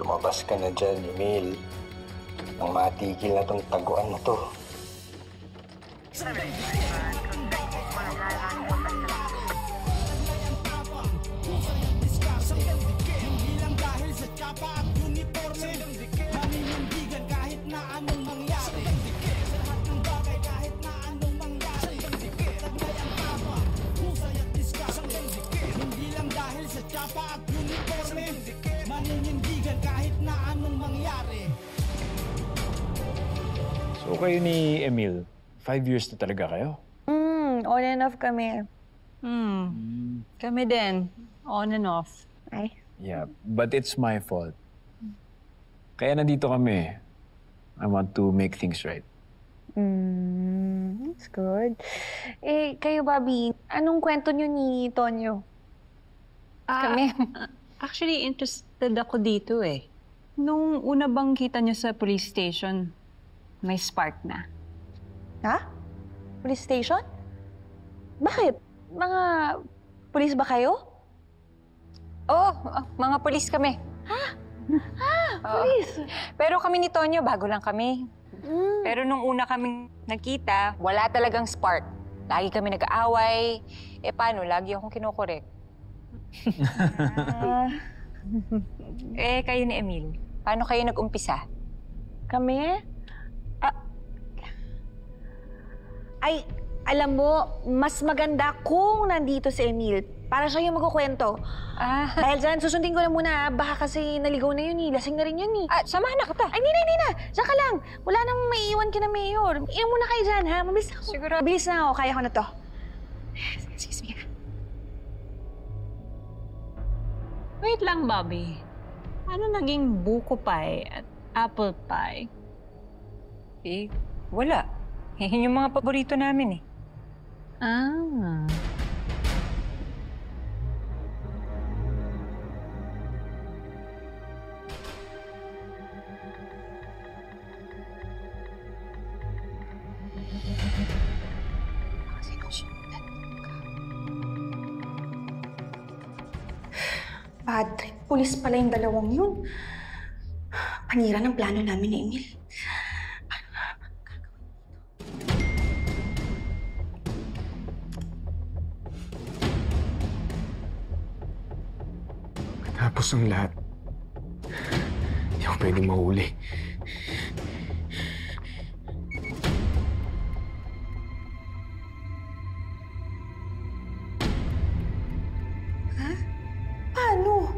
Lumabas ka na dyan, Emil. Nang matigil na tong taguan na to. So kayo ni Emil, 5 years na talaga kayo? On and off kami. Kami din. On and off. Ay. Yeah, but it's my fault. Kaya nandito kami. I want to make things right. That's good. Eh, kayo, Bobby, anong kwento nyo ni Tonyo? Kami. Actually, interested ako dito eh. Nung una bang kita niyo sa police station, may spark na. Ha? Police station? Bakit? Mga police ba kayo? Oo, mga polis kami. Police? Pero kami ni Tonyo, bago lang kami. Pero nung una kaming nagkita, wala talagang spark. Lagi kami nag-aaway. Eh paano? Lagi akong kinokorek. Kayo ni Emil, paano kayo nag-umpisa? Kami? Ay, alam mo, mas maganda kung nandito si Emil. Para siya yung magkukwento. Dahil dyan, susundin ko na muna. Baka kasi naligaw na yun eh. Lasing na rin yun eh. Samahan na kita. Ay, hindi na. Diyan ka lang. Wala namang maiiwan ka na mayor. Iyan muna kayo dyan, ha? Mabilis na ako. Siguro. Mabilis na ako. Kaya ko na to. Sige. Wait lang, Bobby. Ano naging buko pie at apple pie? Wala. Yan yung mga paborito namin eh. Bad trip. Pulis pala yung dalawang yun. Panira ng plano namin ni Emil. Tapos ang lahat, hindi ako pwedeng mahuli. Paano?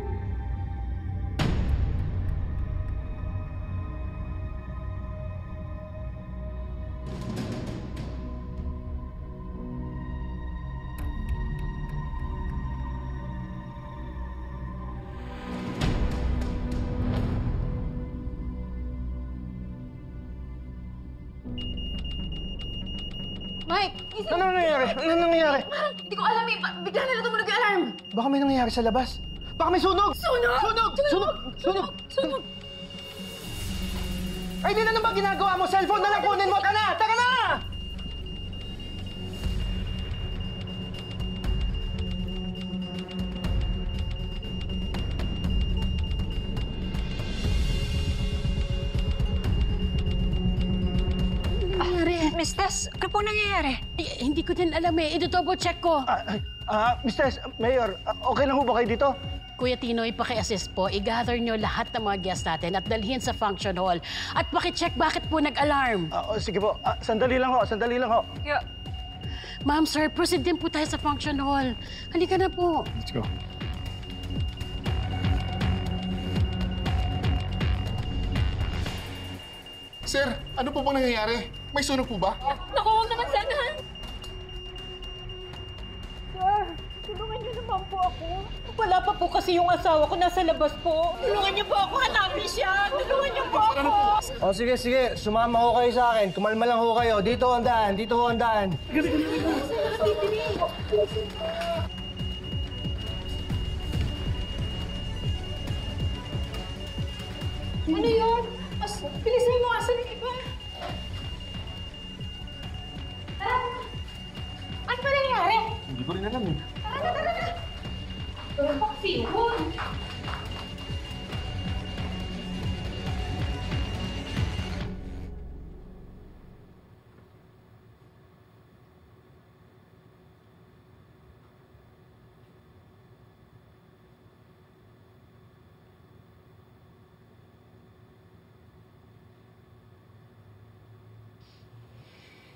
Mike! Ano nangyayari? Ano nangyayari? Hindi ko alam eh. Bigla na lang tumunog yung alarm. Baka may nangyayari sa labas. Baka may sunog! Sunog! Ay, di na naman ginagawa mo. Cellphone na lang kunin mo. Taka na! Miss Tess, ano po nangyayari? Hindi ko din alam eh. I-double check ko. Mr. Mayor, okay lang ho ba kayo dito? Kuya Tinoy, paki-assist po. I-gather nyo lahat ng mga guests natin at dalhin sa function hall. At paki-check bakit po nag-alarm. Sige po. Sandali lang ho. Ma'am, sir, proceed din po tayo sa function hall. Halika na po. Let's go. Sir, ano po bang nangyayari? May sunog po ba? Naku, huwag naman sana. Sir, tulungan niyo naman po ako. Wala pa po kasi yung asawa ko nasa labas po. Tulungan niyo po ako, hanapin siya. Tulungan niyo po ako. O sige. Sumama ho kayo sa akin. Kumalma lang ho kayo. Dito ho ang daan. Ano yun? Bilisan mo, asan yung iba? Ano ba nangyari? Hindi ko rin alam eh. Tara. Sihon.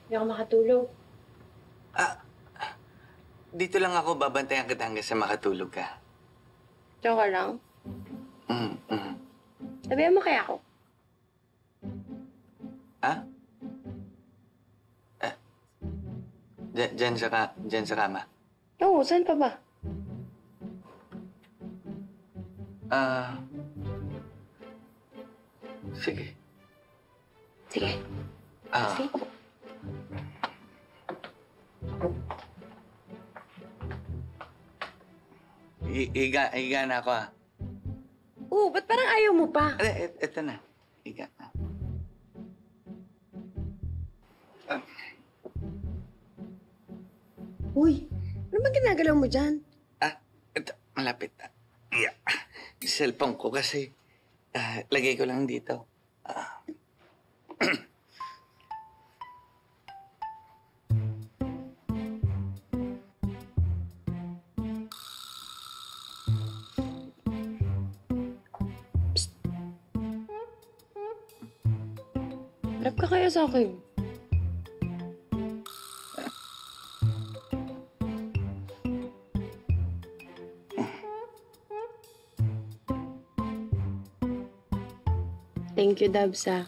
Hindi ako makatulog. Dito lang ako, babantayan kita hanggang sa makatulog ka. Diyan ka lang? Sabihan mo kaya ako? Ha? Diyan sa kama. Oo, saan pa ba? Sige. Sige. Sige. Higa na ako Oo, ba't parang ayaw mo pa? Ito na. Higa na. Uy, ano ba ginagalaw mo dyan? Ito, malapit na. Yeah. Cellphone ko kasi lagay ko lang dito. Harap ka kaya sa akin? Thank you, Dabs, ah.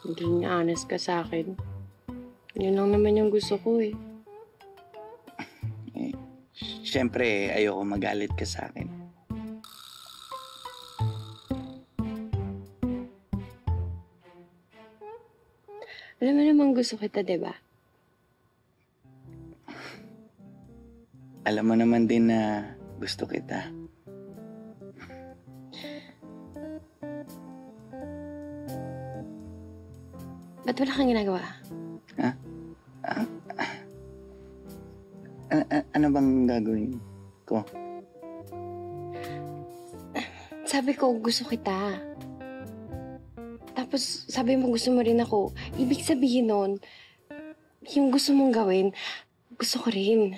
Naging honest ka sa akin. Yun lang naman yung gusto ko, eh. Siyempre, ayoko magalit ka sa akin. Alam mo namang gusto kita, di ba? Alam mo naman din na gusto kita. Ba't wala kang ginagawa? Ano bang gagawin ko? Sabi ko, gusto kita. Tapos, sabi mo gusto mo rin ako. Ibig sabihin nun, yung gusto mong gawin, gusto ko rin.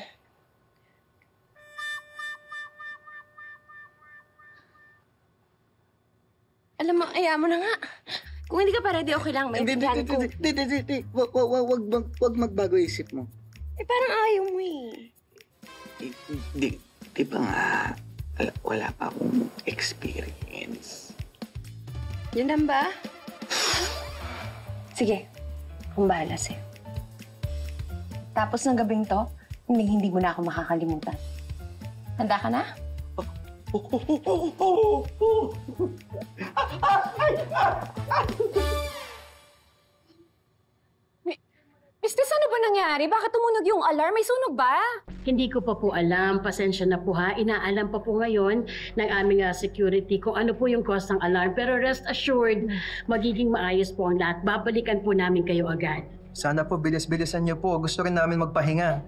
Alam mo, ayaw mo na nga. Kung hindi ka pa ready, okay lang. Maintindihan ko. Hindi. Wag magbago isip mo. Eh, parang ayaw mo eh. Di ba nga, wala pa akong experience. Yun lang ba? Sige, akong bahala sa'yo. Tapos ng gabing to, hindi mo na ako makakalimutan. Handa ka na? Mistress, ano ba nangyari? Bakit tumunog yung alarm? May sunog ba? Hindi ko pa po alam. Pasensya na po ha. Inaalam pa po ngayon ng aming security kung ano po yung cause ng alarm. Pero rest assured, magiging maayos po ang lahat. Babalikan po namin kayo agad. Sana po bilis-bilisan niyo po. Gusto rin namin magpahinga.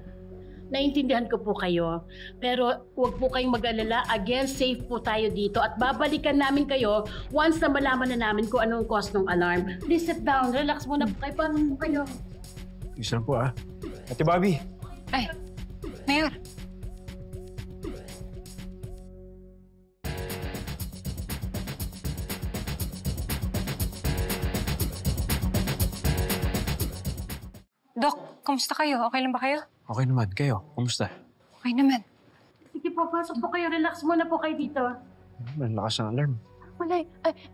Naintindihan ko po kayo. Pero huwag po kayong mag-alala. Again, safe po tayo dito. At babalikan namin kayo once na malaman na namin kung anong cause ng alarm. Please sit down. Relax muna po kayo. Paano po kayo? Isa lang po Ate Bobby. Ay, Mayor. Dok, kamusta kayo? Okay lang ba kayo? Okay naman. Kayo, kumusta? Okay naman. Sige po, pasok po kayo. Relax muna po kayo dito. Ang lakas ng alarm. Wala.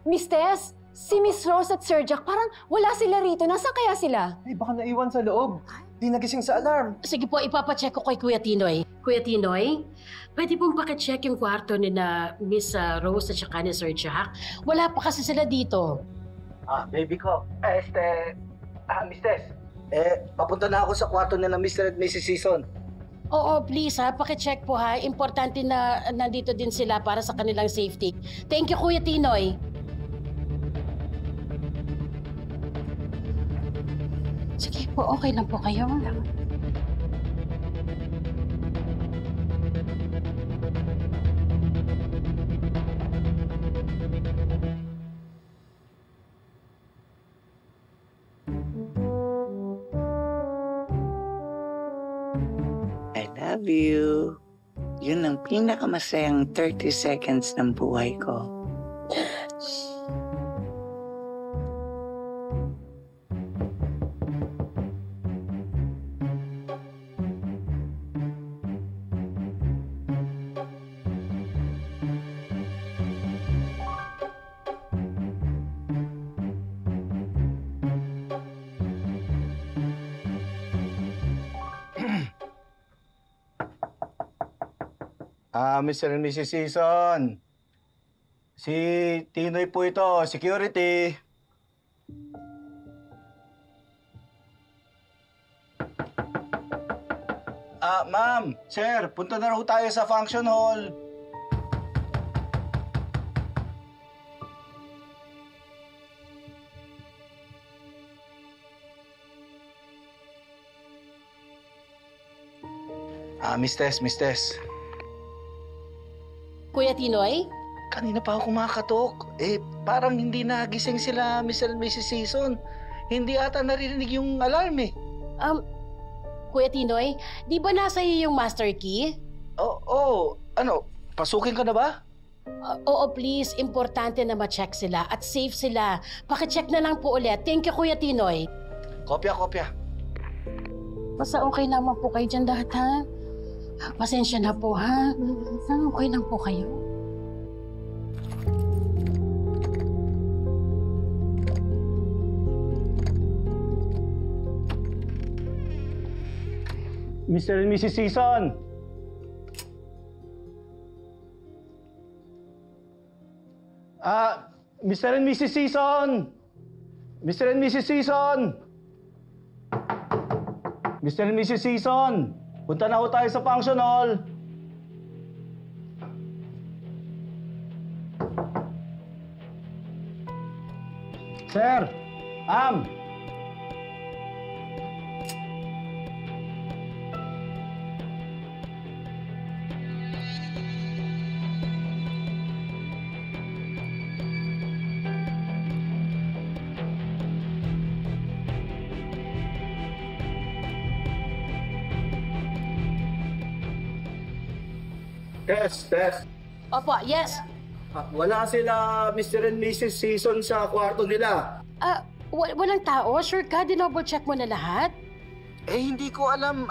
Miss Tess, si Miss Rose at Sir Jack, parang wala sila rito. Nasaan kaya sila? Ay, baka naiwan sa loob. Di nagising sa alarm. Sige po, ipapacheck ko kay Kuya Tinoy. Kuya Tinoy, pwede pong pakicheck yung kwarto ni na Miss Rose at saka ni Sir Jack. Wala pa kasi sila dito. Baby ko. Miss Tess. Papunta na ako sa kwarto na Mr. at Mrs. Season. Oo, please ha, pakicheck po ha. Importante na nandito din sila para sa kanilang safety. Thank you, Kuya Tinoy. Sige po, okay lang po kayo. I love you. Yun ang pinakamasayang 30 seconds ng buhay ko. Mr. and Mrs. Season. Si Tinoy po ito, security. Ma'am, sir, punta na raw tayo sa function hall. Miss Tess. Kuya Tinoy? Kanina pa ako kumakatok. Parang hindi nagising sila, Mr. and Mrs. Season. Hindi ata naririnig yung alarm eh. Kuya Tinoy, di ba nasa iyo yung master key? Oo. Ano, pasukin ka na ba? Oo, please. Importante na ma-check sila at safe sila. Paki-check na lang po ulit. Thank you, Kuya Tinoy. Kopya. Basta okay naman po kayo dyan lahat, ha? Pasensya na po, ha? Okay lang po kayo. Mr. and Mrs. Season. Mr. and Mrs. Season. Mr. and Mrs. Season. Mr. and Mrs. Season. Punta na ho tayo sa function hall. Sir, Tess. Opo, yes. Wala sila Mr. and Mrs. Season sa kwarto nila. Walang tao? Sure ka? Dinoble check mo na lahat? Hindi ko alam,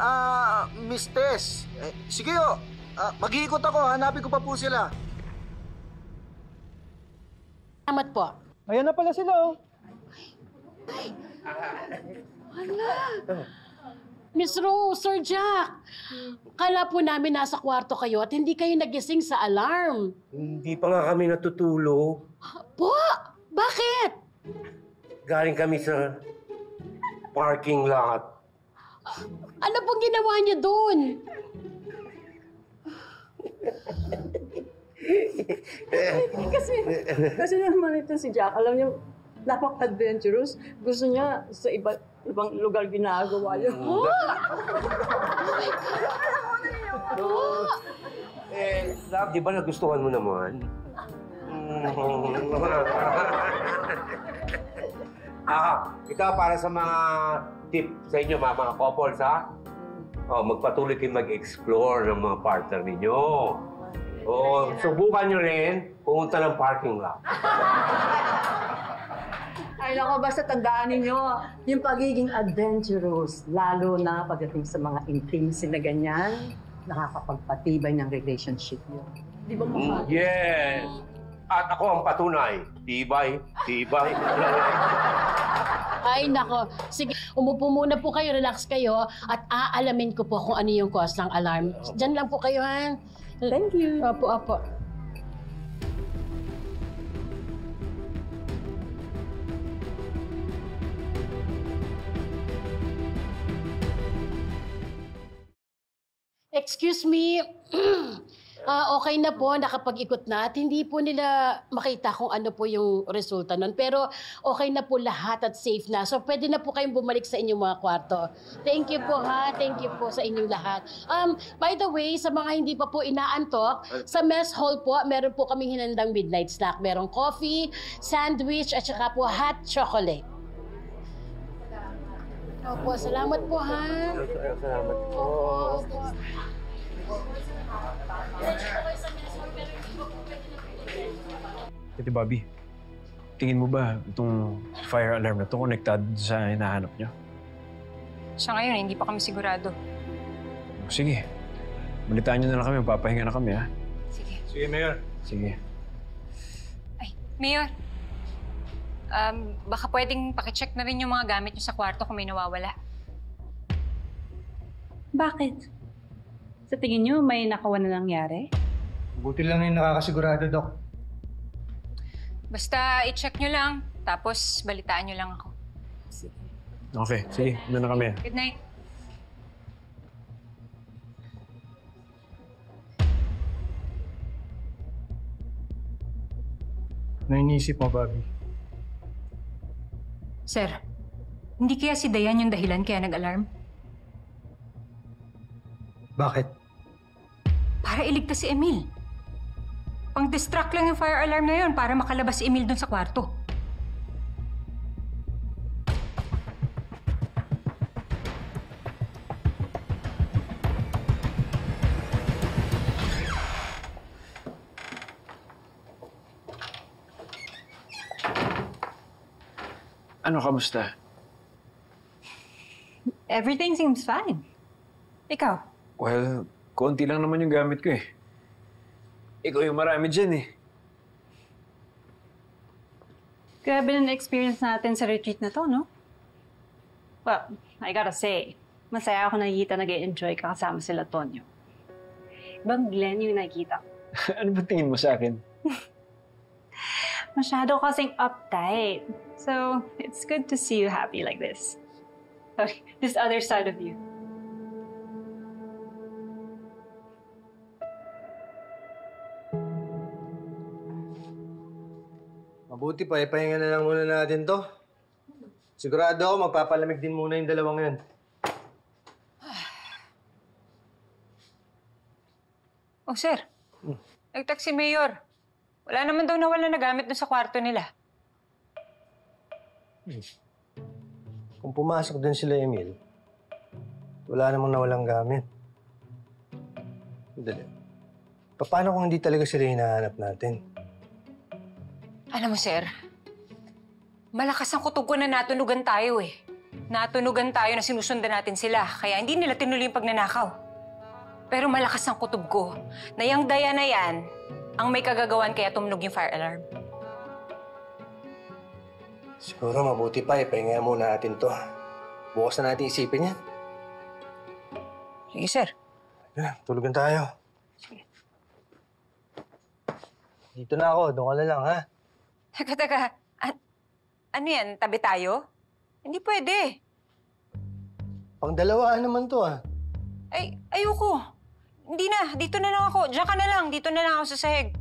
Miss Tess. Sige o, mag-iikot ako. Hanapin ko pa po sila. Salamat po. Ayan na pala sila, oh. Hala. Miss Rose, Sir Jack, kala po namin nasa kwarto kayo at hindi kayo nagising sa alarm. Hindi pa nga kami natutulog. Po? Bakit? Galing kami sa parking lot. Ano pong ginawa niyo doon? Kasi naman ito si Jack, alam niyo, napaka-adventurous. Gusto niya sa ibang lugar ginagawa yun. Love, di ba nagustuhan mo naman? Ikaw para sa mga tip sa inyo, mga couples, ha? Magpatuloy kayo mag-explore ng mga partner ninyo. Subukan nyo rin pumunta ng parking lot. Ay nako, basta tandaan ninyo, yung pagiging adventurous, lalo na pagdating sa mga intimacy na ganyan, nakakapagpatibay ng relationship yun. Di ba mo? Yes! At ako ang patunay. Tibay. Ay, nako. Sige, umupo muna po kayo, relax kayo, at aalamin ko po kung ano yung cause ng alarm. Diyan lang po kayo, ha? Thank you. Opo. Excuse me. Okay na po, nakapag-ikot na at hindi po nila makita kung ano po yung resulta nun. Pero okay na po lahat at safe na. So pwede na po kayong bumalik sa inyong mga kwarto. Thank you po, ha. Thank you po sa inyong lahat. By the way, sa mga hindi pa po inaantok, sa mess hall po, meron po kaming hinandang midnight snack. Merong coffee, sandwich, at saka po hot chocolate. Opo, salamat po, ha. Salamat po. Opo. Titi Bobby, tingin mo ba itong fire alarm na ito konektado sa hinahanap niyo? Sa ngayon, hindi pa kami sigurado. Sige, balitaan niyo na lang kami, papahinga na kami, ha? Sige, Mayor. Sige. Ay, Mayor. Baka pwedeng pakicheck na rin yung mga gamit niyo sa kwarto kung may nawawala. Bakit? Sa tingin niyo, may nakawan na nangyari? Mabuti lang yung nakakasigurado, Dok. Basta i-check nyo lang, tapos balitaan nyo lang ako. Okay, sige. Doon na kami. Good night. Ano iniisip mo, Bobby? Sir, hindi kaya si Dayan yung dahilan kaya nag-alarm? Bakit? Para iligtas si Emil. Pang-distract lang yung fire alarm na yun para makalabas si Emil dun sa kwarto. Ano, kamusta? Everything seems fine. Ikaw? Well, konti lang naman yung gamit ko eh. Ikaw yung marami dyan eh. Grabe na experience natin sa retreat na to, no? Well, I gotta say, masaya ako nakikita nag-enjoy ka kasama sila Tonyo. Ibang Glenn yung nakikita ko. Ano ba tingin mo sa akin? Masyado kasing uptight. So, it's good to see you happy like this. Sorry, this other side of you. Mabuti pa, ipahinga na lang muna natin to. Sigurado ako magpapalamig din muna yung dalawang yan. Oh, sir. Nag-text si Mayor. Wala naman daw nawala na gamit doon sa kwarto nila. Kung pumasok din sila, Emil, wala namang nawalang gamit. Dali. Paano kung hindi talaga sila hinahanap natin? Alam mo, sir, malakas ang kutob ko na natunugan tayo eh. Natunugan tayo na sinusundan natin sila, kaya hindi nila tinuloy yung pagnanakaw. Pero malakas ang kutob ko na yung Daya na yan ang may kagagawan kaya tumunog yung fire alarm. Siguro mabuti pa, ipahinga muna natin to. Bukas na natin isipin yan. Sige, sir. Tulugan tayo. Sige. Dito na ako, doon ka na lang, ha? Teka. Ano yan? Tabi tayo? Hindi pwede. Pang-dalawaan naman to, ha? Ay, ayoko. Hindi na. Dito na lang ako. Diyan ka na lang. Dito na lang ako sa sahig.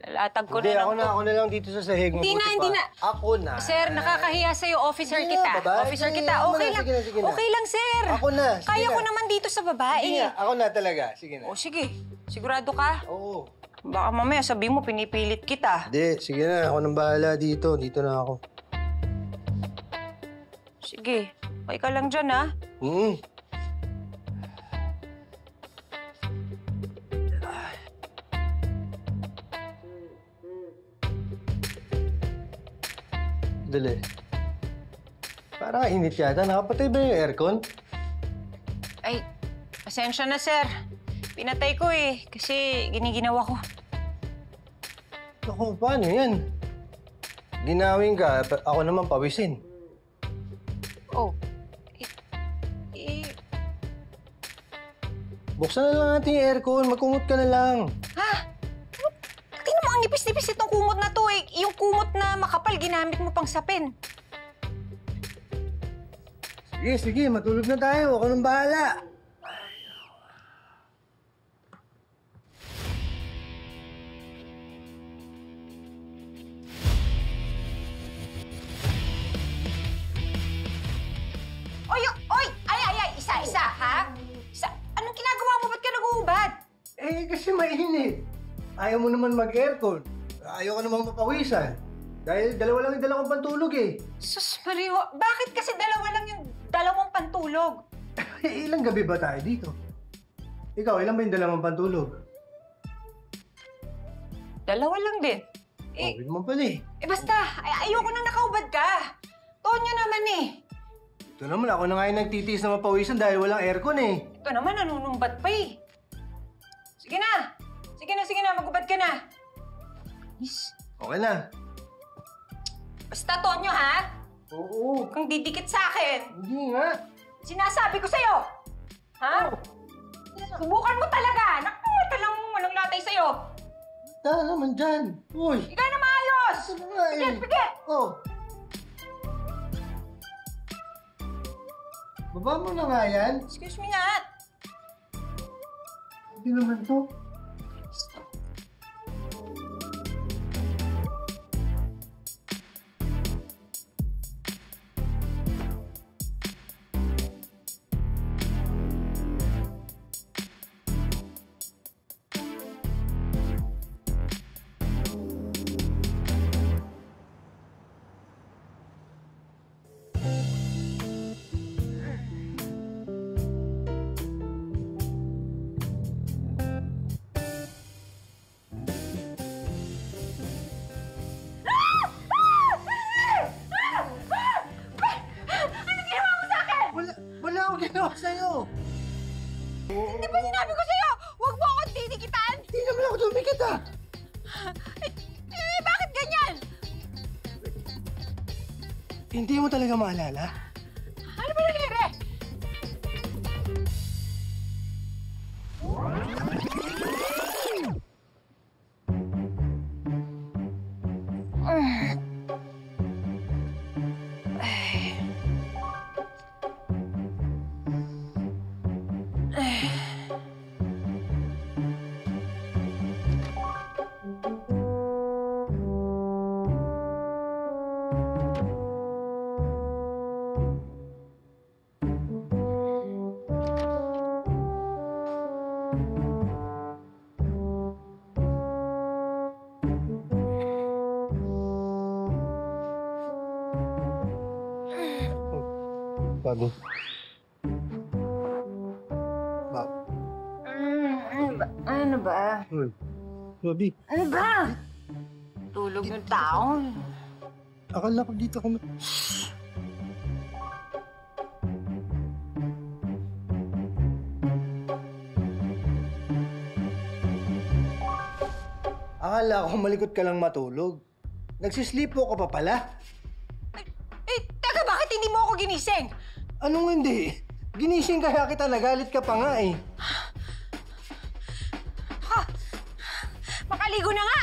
Lalatag ko Hindi, na lang ako na lang dito sa sahig. Hindi na. Ako na. Sir, nakakahiya sa'yo. Officer Hindi kita. na, babae. Officer Sige, kita. Okay lang. sige na. Okay lang, sir. Ako na. Sige Kaya na. ko naman dito sa babae. Sige nga, ako na talaga. Sige na. O, sige. Sigurado ka? Oo. Baka mamaya sabi mo, pinipilit kita. Hindi, sige na. Ako nang bahala dito. Dito na ako. Sige. Okay ka lang dyan, ha? Dali. Parang init yata. Nakapatay ba yung aircon? Ay, pasensya na, sir. Pinatay ko eh, kasi giniginawa ko. Naku, paano yan? Ginawin ka, ako naman pawisin. Oh. Buksan na lang natin yung aircon. Magkumot ka na lang. Ha? Tingnan mo, ang nipis-nipis itong kumot na to eh. Yung kumot na makapal, ginamit mo pang sapin. Sige. Matulog na tayo. Ako nang bahala. Oy! Ay! Isa, ha? Isa. Anong ginagawa mo? Ba't ka nag-uubad? Eh, kasi mainit. Ayaw mo naman mag-aircon. Ayaw ka namang mapawisan. Dahil dalawa lang yung dalawang pantulog eh. Sus, Mario, bakit kasi dalawa lang yung dalawang pantulog? Ilang gabi ba tayo dito? Ikaw, ilan ba yung dalawang pantulog? Dalawa lang din. Okay naman pala eh. Basta, ayoko nang nakaubad ka. Tonyo naman eh. Ito naman, ako na nga yung nagtitiis na mapawisan dahil walang aircon eh. Ito naman, nanunumbat pa eh. Sige na, magubad ka na. Okay na. Basta, Tonyo, ha? Oo. Huwag kang didikit sa akin. Hindi nga. Sinasabi ko sa'yo. Ha? Subukan mo talaga. Naku, talang walang latay sa'yo. Tara naman dyan. Uy! Ikaw na maayos! Ito na nga eh. Pigit! Oh. Baba mo na nga yan. Excuse me nga. Hindi naman to. Wala akong ginawa sa'yo. Di ba sinabi ko sa'yo, huwag mo akong titikitan? Hindi naman ako tumikit ah. Bakit ganyan? Hindi mo talaga maalala? Ano ba nangyari? Bago. Ano ba? Uy, Bobby. Ano ba? Tulog yung tao. Akala ko dito kami. Akala ko malikot ka lang matulog. Nagsislipo ka pa pala. Teka, bakit hindi mo ako ginising? Anong hindi? Ginising kaya kita, nagalit ka pa nga eh. Makaligo na nga!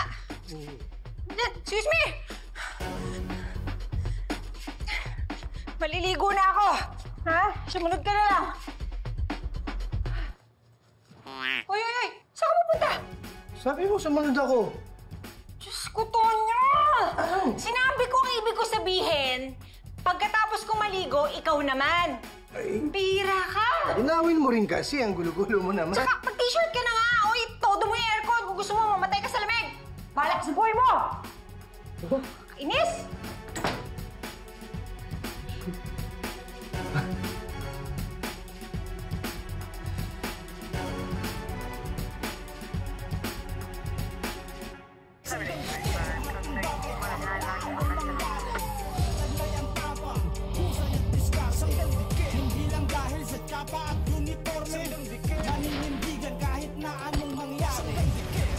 Excuse me! Maliligo na ako! Ha? Sumunod ka na lang! Uy! Saan ka pupunta? Sabi mo, sumunod ako. Diyos ko, Tonyo! Sinabi ko ang ibig ko sabihin, pagkatapos kong maligo, ikaw naman. Pira ka! Inawin mo rin kasi, ang gulo-gulo mo naman. Tsaka, mag-t-shirt ka na nga! Uy, todo mo yung aircon kung gusto mo mamatay ka sa lamig! Balak sa buhay mo! Inis! Hindi lang dahil sa tsapa at uniforme, maninindigan kahit na anong mangyari.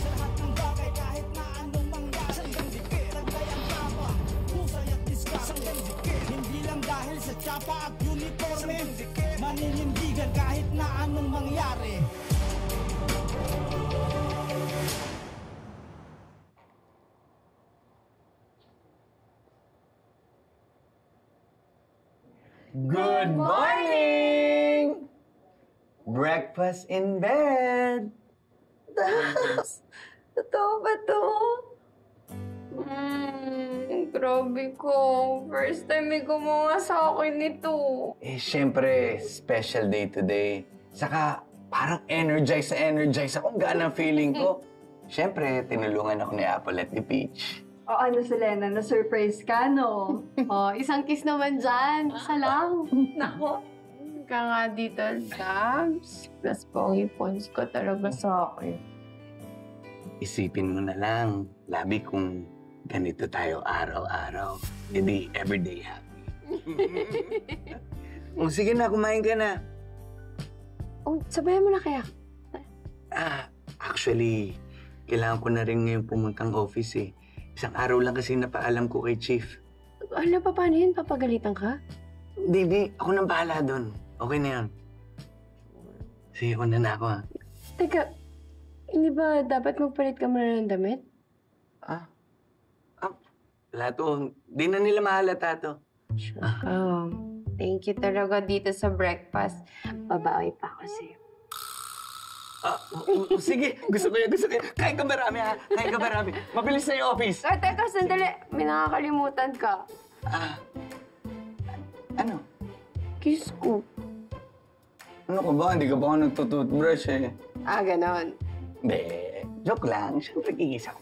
Sa lahat ng bagay kahit na anong mangyari. Taglay ang tama, husay at diskarte. Hindi lang dahil sa tsapa at uniforme, maninindigan kahit na anong mangyari. Good morning! Breakfast in bed! Das, totoo ba to? Grabe ko. First time may gumawa sa akin nito. Eh, syempre, special day today. Saka, parang energize akong ganang feeling ko. Syempre, tinulungan ako ni Apple at ni Peach. O ano, Selena, na-surprise ka, no? O, isang kiss naman dyan. Isa lang. Nako. Ka nga dito, Dabs. Plus, pogi points ko talaga sa akin. Isipin mo na lang, labi kung ganito tayo araw-araw. Hindi everyday happy. O, sige na, kumain ka na. Oh, sabayan mo na kaya. Actually, kailangan ko na rin ngayon pumuntang office eh. Isang araw lang kasi napaalam ko kay Chief. Ano pa, paano yun? Papagalitan ka? Hindi, ako nang bahala doon. Okay na yun. Sige, una na ako ha. Teka, Hindi ba dapat magpalit ka muna ng damit? Lato, di na nila mahalata to. Oh, thank you talaga dito sa breakfast. Babawi pa ako sa'yo. Sige, gusto ko yan. Kain ka marami, ha? Kain ka marami. Mabilis na yung office. Teka, sandali. May nakakalimutan ka. Ano? Kiss ko. Ano ka ba? Hindi ka ba ako nagtututbrush eh? Ganon. Hindi. Joke lang. Siyempre, kikisa ko.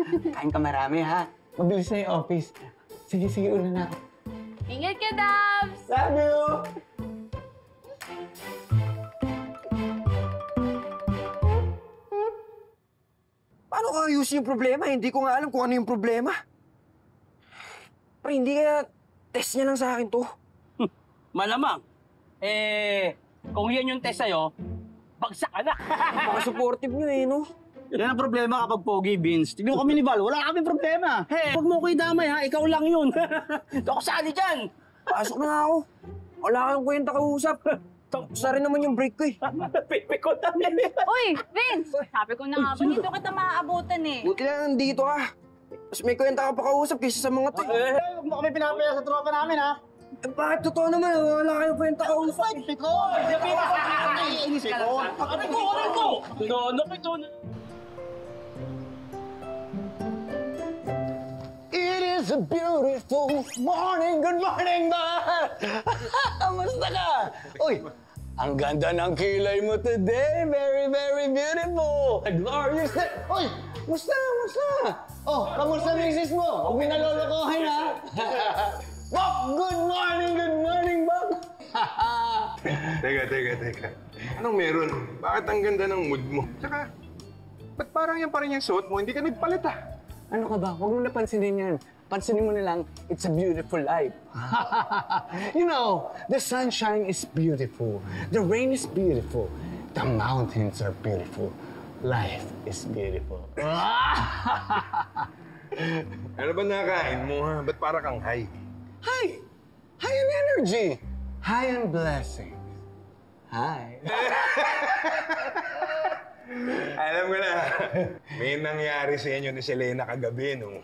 Kain ka marami, ha? Mabilis na yung office. Sige, una na ako. Ingat ka, Dabs! Love you! Paano ka ayusin yung problema? Hindi ko nga alam kung ano yung problema. Pero hindi kaya test niya lang sa akin to. Malamang. Kung yan yung test sa'yo, bagsak ka na. Baka supportive niyo eh, no? Yan ang problema kapag pogi, Vince. Tignan kami ni Val, wala kami problema. Huwag mo ko idamay, ha? Ikaw lang yun. Ito ako sali dyan. Pasok na ako. Wala kang kwenta kausap. Sa rin naman yung break ko eh. Pipi ko na. Uy, Vince! Sabi ko na nga ba, dito kita maaabutan eh. Buti na nandito ka. Mas may kwenta ka pa kausap kaysa sa mga to. Huwag mo kami pinapaya sa tropa namin, ha? Bakit totoo naman? Wala kayong kwenta kausap. Pikon! Naiinis ka lang. Aray ko! Ito na. It is a beautiful morning. Good morning, ba? Kamusta ka? Uy, ang ganda ng kilay mo today. Very, very beautiful. Glorious day. Uy, musta? Oh, kamusta misis mo? Huwag minalolokohin, ha? Bob, good morning, Bob. Teka. Anong meron? Bakit ang ganda ng mood mo? Tsaka, ba't parang yan pa rin yung suot mo? Hindi ka nagpalit, Ano ka ba? Huwag mo napansinin yan. Pansinin mo na lang, it's a beautiful life. You know, the sunshine is beautiful. The rain is beautiful. The mountains are beautiful. Life is beautiful. Ano ba nakain mo, ha? Ba't para kang high? Hi! High on energy! High on blessings. Hi. Alam ko na, may nangyari sa inyo ni Selena kagabi, no?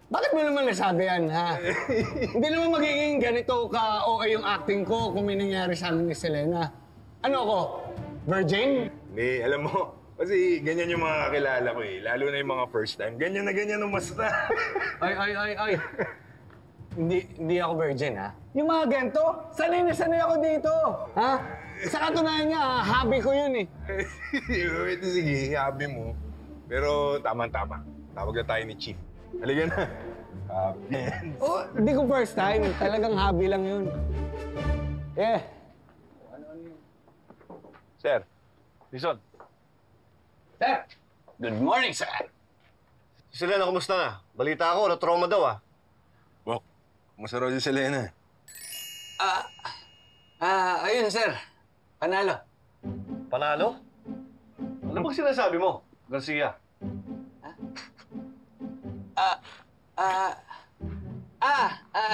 Bakit mo naman nasabi yan, ha? Hindi naman magiging ganito ka-okay yung acting ko kung may nangyari sa amin ni Selena. Ano ako? Virgin? Hindi, alam mo, kasi ganyan yung mga kakilala ko eh. Lalo na yung mga first time. Ganyan na ganyan ang basta. Ay. Hindi ako virgin, ha? Yung mga ganito, sanay na sanay ako dito. Ha? Sa katunayan niya, hobby ko yun eh. Ito sige, hobby mo. Pero tama-tama. Tawag na tayo ni Chief. Halika na. Oh, hindi ko first time. Talagang hobby lang yun. Yeah. Sir, Lison. Sir, good morning, sir. Si Selena, kumusta na? Balita ako, na-trauma daw Bok, kumusta raw si Selena? Ayun, sir. Panalo. Panalo? Ano bang sinasabi mo, Garcia?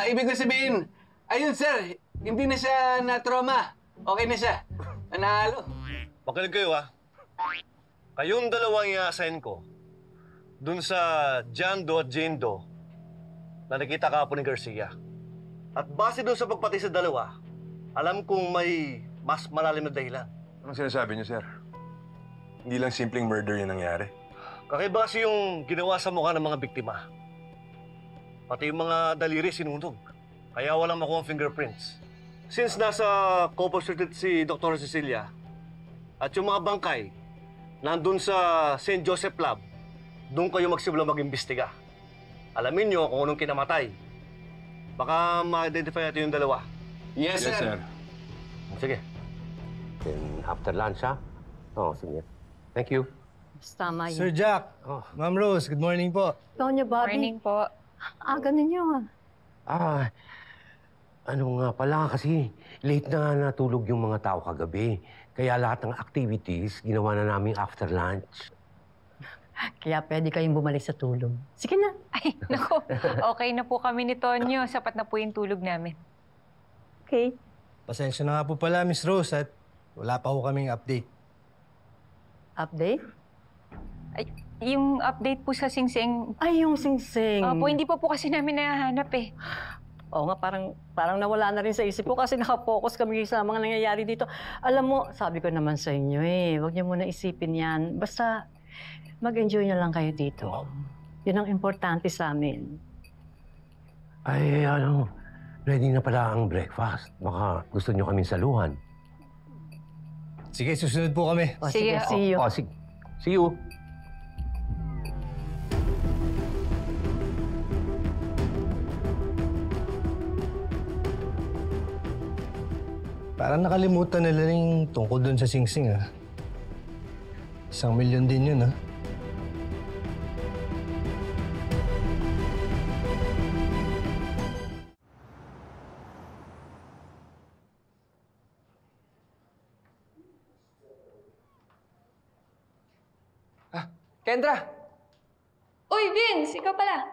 Ibig ko sabihin, ayun, sir. Hindi na siya na-trauma. Okay na siya. Panalo. Makinig kayo, Kayong dalawang i-assign ko dun sa John Doe at Jane Doe na nakita kahapon ni Garcia. At base doon sa pagpatay sa dalawa, alam kong may mas malalim na dahilan. Anong sinasabi niyo, sir? Hindi lang simpleng murder yung nangyari. Kakaiba kasi yung ginawa sa mukha ng mga biktima. Pati yung mga daliri sinunog. Kaya walang makuha fingerprints. Since nasa Copa Street si Dr. Cecilia at yung mga bangkay nandun sa St. Joseph Lab, doon kayo magsimula mag-imbestiga. Alamin nyo kung anong kinamatay. Baka ma-identify natin yung dalawa. Yes, sir. Sige. Then after lunch, ha? Oo, sige. Thank you. Tama yun. Sir Jack, Ma'am Rose, good morning po. Tonya, Bobby. Morning po. Aga ninyo, Ano nga pala kasi late na nga natulog yung mga tao kagabi. Kaya lahat ng activities ginawa na namin after lunch. Kaya pwede kayong bumalik sa tulog. Sige na. Ay, naku. Okay na po kami ni Tonyo. Sapat na po yung tulog namin. Okay. Pasensya na nga po pala, Miss Rose, at wala pa ho kaming update. Update? Ay, yung update po sa Singsing. Ay, yung Singsing. Opo, hindi pa po kasi namin nahahanap eh. Oo nga, parang nawala na rin sa isip ko kasi nakapokus kami sa mga nangyayari dito. Alam mo, sabi ko naman sa inyo huwag niyo muna isipin yan. Basta mag-enjoy na lang kayo dito. Yun ang importante sa amin. Ay, ready na pala ang breakfast. Baka gusto nyo kaming saluhan. Sige, susunod po kami. Sige, see you. Sige. See you. Parang nakalimutan nila yung tungkol doon sa Singsing, ah. 1 milyon din yun, ah. Kendra! Uy, Vince! Ikaw pala.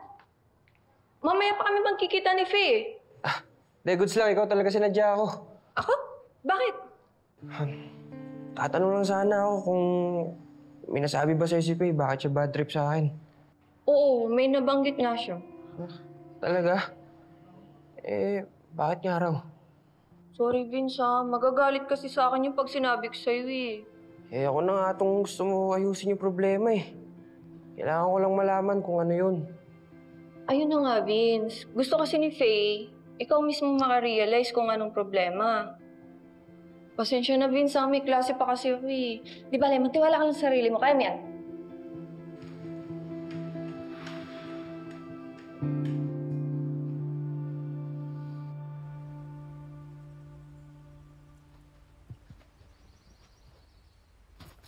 Mamaya pa kami magkikita ni Faye. De, goods lang. Ikaw talaga sinadya ako. Ako? Bakit? Tatanong lang sana ako kung may nasabi ba sa'yo si Faye, bakit siya bad trip sa akin? Oo, may nabanggit nga siya. Talaga? Bakit nga raw? Sorry, Vince magagalit kasi sa akin yung pag sinabi ko sa'yo Ako na nga itong gusto mo ayusin yung problema Kailangan ko lang malaman kung ano yun. Ayun na nga, Vince. Gusto kasi ni Faye, ikaw mismo makarealize kung anong problema. Pasensya na, Vince, may klase pa kasi ako Di ba, magtiwala ka lang sa sarili mo. Kaya mo yan.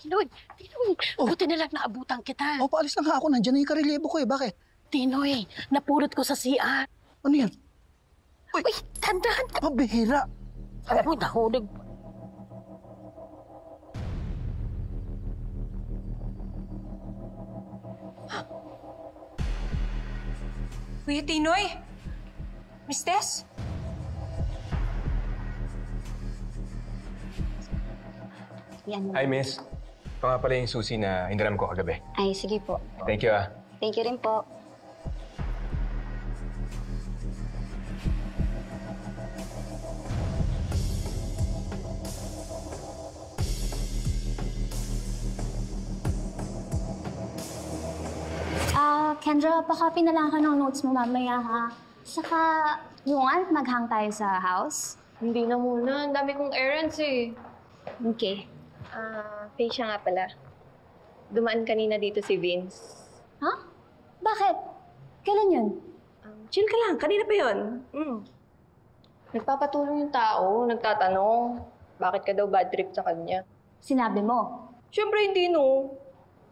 Tinoy, buti na lang naabutan kita. Paalis na nga ako. Nandiyan na yung karelyebo ko Bakit? Tinoy, napulot ko sa CR. Ano yan? Uy, tandaan ka. Pabihira. Alam mo, nahulog. Kuya Tinoy? Miss Tess? Hi, miss. Ito nga pala yung susi na hiniram ko kagabi. Ay, sige po. Thank you, Thank you rin po. Kendra, pakopy na lang ka ng notes mo mamaya, ha? Saka, Yuan, mag-hang tayo sa house? Hindi na muna. Ang dami kong errands Okay. Faye siya nga pala. Dumaan kanina dito si Vince. Ha? Bakit? Kailan yun? Chill ka lang. Kanina pa yun. Nagpapatulong yung tao. Nagtatanong. Bakit ka daw bad trip sa kanya? Sinabi mo? Siyempre hindi, no.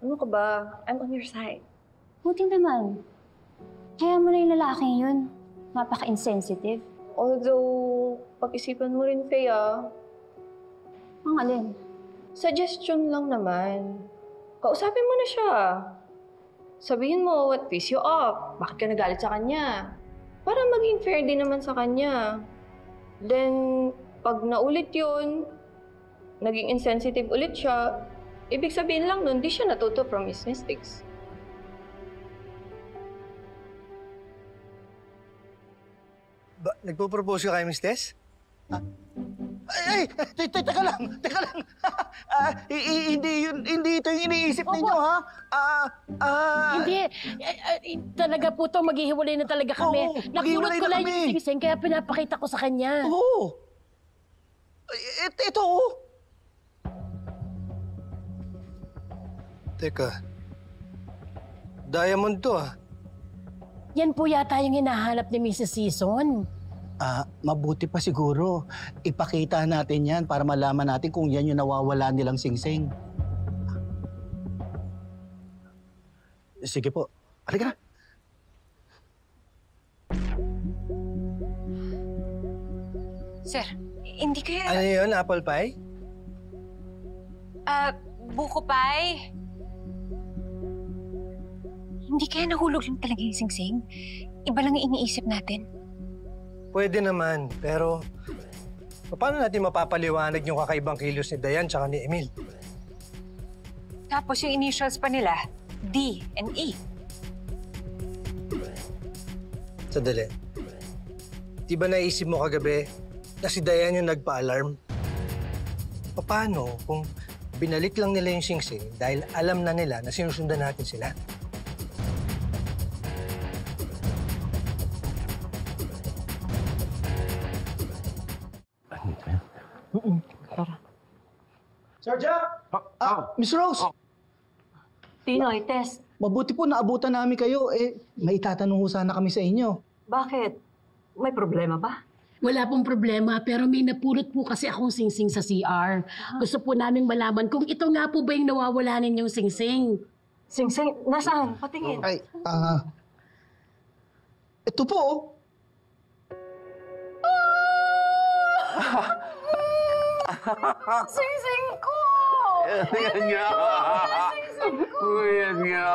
Ano ka ba? I'm on your side. Buti naman. Kaya mo na yung lalaking yun. Napaka-insensitive. Although, pag-isipan mo rin, Faye, Ang alin? Suggestion lang naman. Kausapin mo na siya. Sabihin mo what piss you off. Bakit ka nagalit sa kanya? Para maging fair din naman sa kanya. Then, pag naulit yun, naging insensitive ulit siya, ibig sabihin lang nun, di siya natuto from his mistakes. Nagpo-propose ka kay Miss Tess? Teka lang. Hindi ito yung iniisip ninyo, ha? Hindi. Talaga po ito, maghihiwalay na talaga kami. Oo, Napulot maghihiwalay ko na lang kami. yung singsing, kaya pinapakita ko sa kanya. Oo. Ito, Teka. Diamond to, Yan po yata yung hinahanap ni Mrs. Season. Mabuti pa siguro. Ipakita natin yan para malaman natin kung yan yung nawawala nilang singsing. Sige po. Halika na. Sir, hindi kaya... Ano yun? Apple pie? Buko pie. Hindi kaya nahulog lang talaga yung singsing? Iba lang yung iniisip natin. Pwede naman, pero Paano natin mapapaliwanag yung kakaibang kilos ni Dayan tsaka ni Emil? Tapos yung initials pa nila, D and E. Sandali. Di ba naisip mo kagabi na si Dayan yung nagpa-alarm? Paano kung binalik lang nila yung singsing dahil alam na nila na sinusundan natin sila? Sir Jack! Miss Rose! Tinoy, Tess. Mabuti po naabutan namin kayo. May itatanong ho sana kami sa inyo. Bakit? May problema ba? Wala pong problema, pero may napulot po kasi akong singsing sa CR. Gusto po namin malaman kung ito nga po ba yung nawawala ninyong singsing. Singsing? Nasaan? Patingin. Ito po. Singsing ko! Yan nga. Yan nga.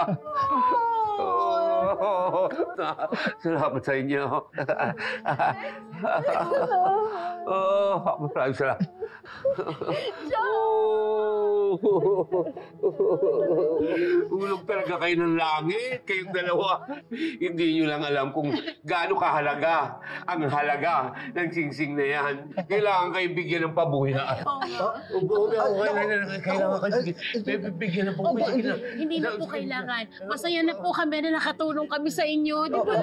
Salamat sa inyo. Maraming salamat. Ulog talaga kayo ng langit, kayong dalawa. Hindi nyo lang alam kung gaano kahalaga ang halaga ng singsing na yan. Kailangan kayong bigyan ng pabuya. Kailangan kayo bigyan ng pabuya. Hindi na po kailangan. Masaya na po kami na nakatulong kami sa inyo, di ba?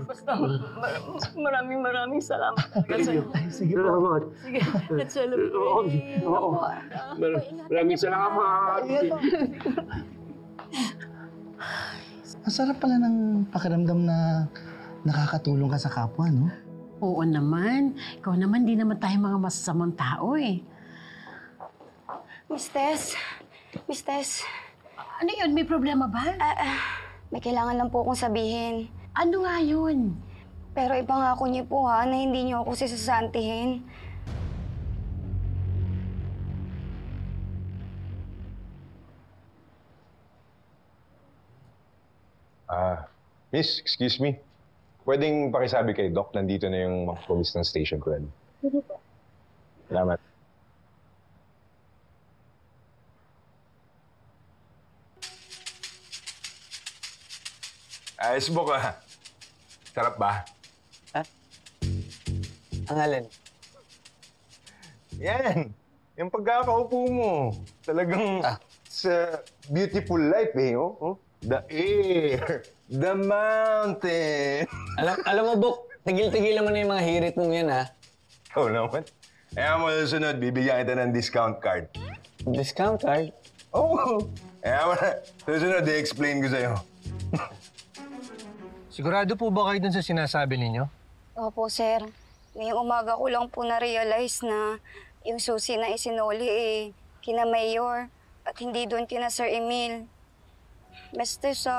Basta, maraming salamat. Sige po. Sige, let's celebrate. Oo. Maraming salamat. Ang sarap pala ng pakiramdam na nakakatulong ka sa kapwa, no? Oo naman. Ikaw naman, di naman tayo mga masasamang tao eh. Miss Tess. Miss Tess. Ano yun? May problema ba? May kailangan lang po akong sabihin. Ano nga yun? Pero ipangako niyo po ha, na hindi niyo ako sisasantihin. Miss, excuse me. Pwedeng pakisabi kay Doc, nandito na yung mga police ng station ko. Sige po. Salamat. Ayos mo ka. Sarap ba? Ang alin? Yan. Yung pagkakaupo mo. Talagang sa beautiful life eh. Oh? The air. The mountain. Alam mo, Bok, tigil-tigilan mo na yung mga hirit mong yan, ha? Ikaw naman. Kaya mo susunod, bibigyan kita ng discount card. Discount card? Oo. Kaya mo na. Susunod, i-explain ko sa'yo. Sigurado po ba kayo dun sa sinasabi ninyo? Opo, sir. Ngayong umaga ko lang po na-realize na yung susi na isinuli kina Mayor at hindi doon kina Sir Emil. Mestes,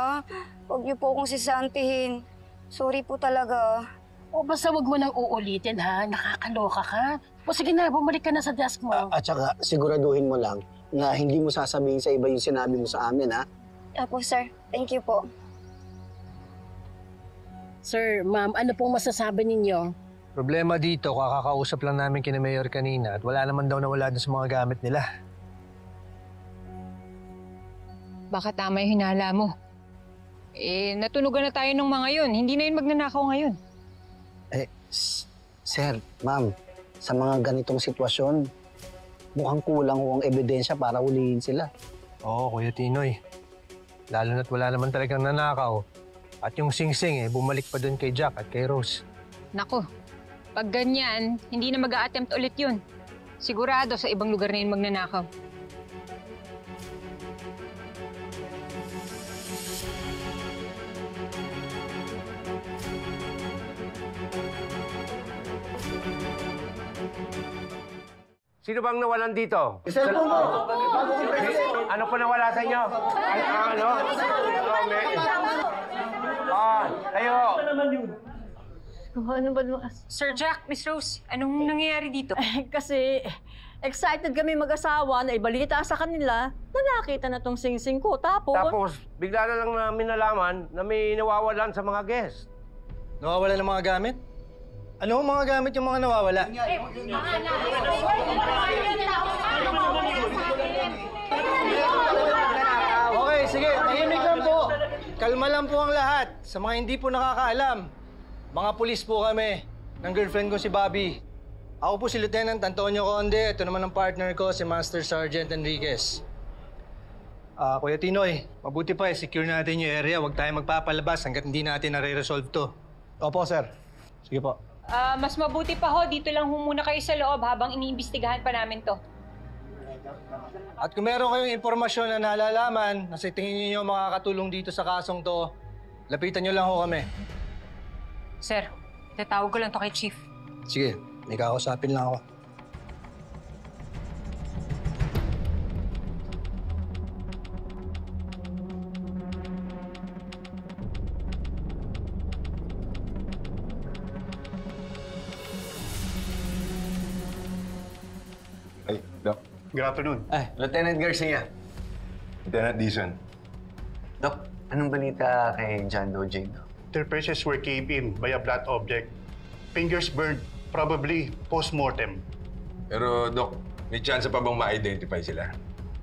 huwag niyo po akong sisantihin. Sorry po talaga. O basta wag mo nang uulitin, ha? Nakakaloka ka. O sige na, bumalik ka na sa desk mo. At saka, siguraduhin mo lang na hindi mo sasabihin sa iba yung sinabi mo sa amin, ha? Opo, sir. Thank you po. Sir, ma'am, ano pong masasabi ninyo? Problema dito, kakakausap lang namin kina Mayor kanina at wala naman daw nawala dun sa mga gamit nila. Baka tama yung hinala mo. Natunugan na tayo ng mga yun. Hindi na yun magnanakaw ngayon. Sir, ma'am, sa mga ganitong sitwasyon, mukhang kulang ang ebidensya para hulihin sila. Oo, Kuya Tinoy. Lalo na't wala naman talagang nanakaw. At yung singsing bumalik pa dun kay Jack at kay Rose. Nako, pag ganyan, hindi na mag-a-attempt ulit yun. Sigurado sa ibang lugar na yun magnanakaw. Sino bang nawalan dito? Cellphone mo! Ano pa nawala sa inyo? Ano? Tayo! Ano ba Sir Jack, Miss Rose, anong nangyayari dito? Kasi excited kami mag-asawa na ibalita sa kanila na nakita na tong singsing ko. Tapos, bigla na lang namin nalaman na may nawawalan sa mga guest. Nawawalan ng mga gamit? Ano mga gamit yung mga nawawala? Okay, sige. Tahimik lang po. Kalma lang po ang lahat. Sa mga hindi po nakakaalam, mga pulis po kami ng girlfriend ko si Bobby. Ako po si Lieutenant Antonio Conde. Ito naman ang partner ko, si Master Sergeant Enriquez. Kuya Tinoy, mabuti pa secure natin yung area. Huwag tayong magpapalabas hanggat hindi natin nare-resolve to. Opo, sir. Sige po. Mas mabuti pa ho, dito lang ho muna kayo sa loob habang iniimbestigahan pa namin to. At kung meron kayong impormasyon na nalalaman na sa tingin niyo makakatulong dito sa kasong to, lapitan niyo lang ho kami. Sir, tatawag ko lang to kay Chief. Sige, may kakausapin lang ako. Ay, Doc. Good afternoon. Lieutenant Garcia. Lieutenant Dizon. Dok, anong balita kay John Doe Jane? Their purses were caved in by a blunt object. Fingers burned, probably post-mortem. Pero, Doc, may chance pa bang ma-identify sila?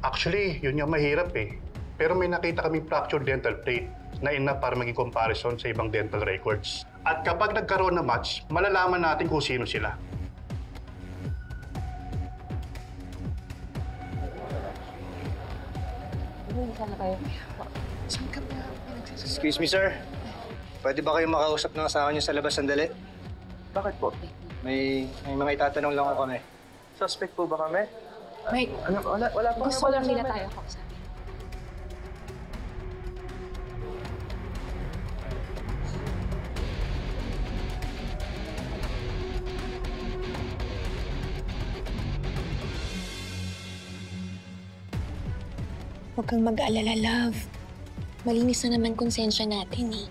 Actually, yun yung mahirap eh. Pero may nakita kaming fractured dental plate na enough para maging comparison sa ibang dental records. At kapag nagkaroon na match, malalaman natin kung sino sila. Excuse me, sir. Pwede ba kayong makausap ng asawa niyo sa labas sandali? Bakit po? May mga itatanong lang ako kami. Suspect po ba kami? Mike, Wala po. gusto lang nila tayo kausapin. Huwag kang mag-alala, love. Malinis na naman konsensya natin eh.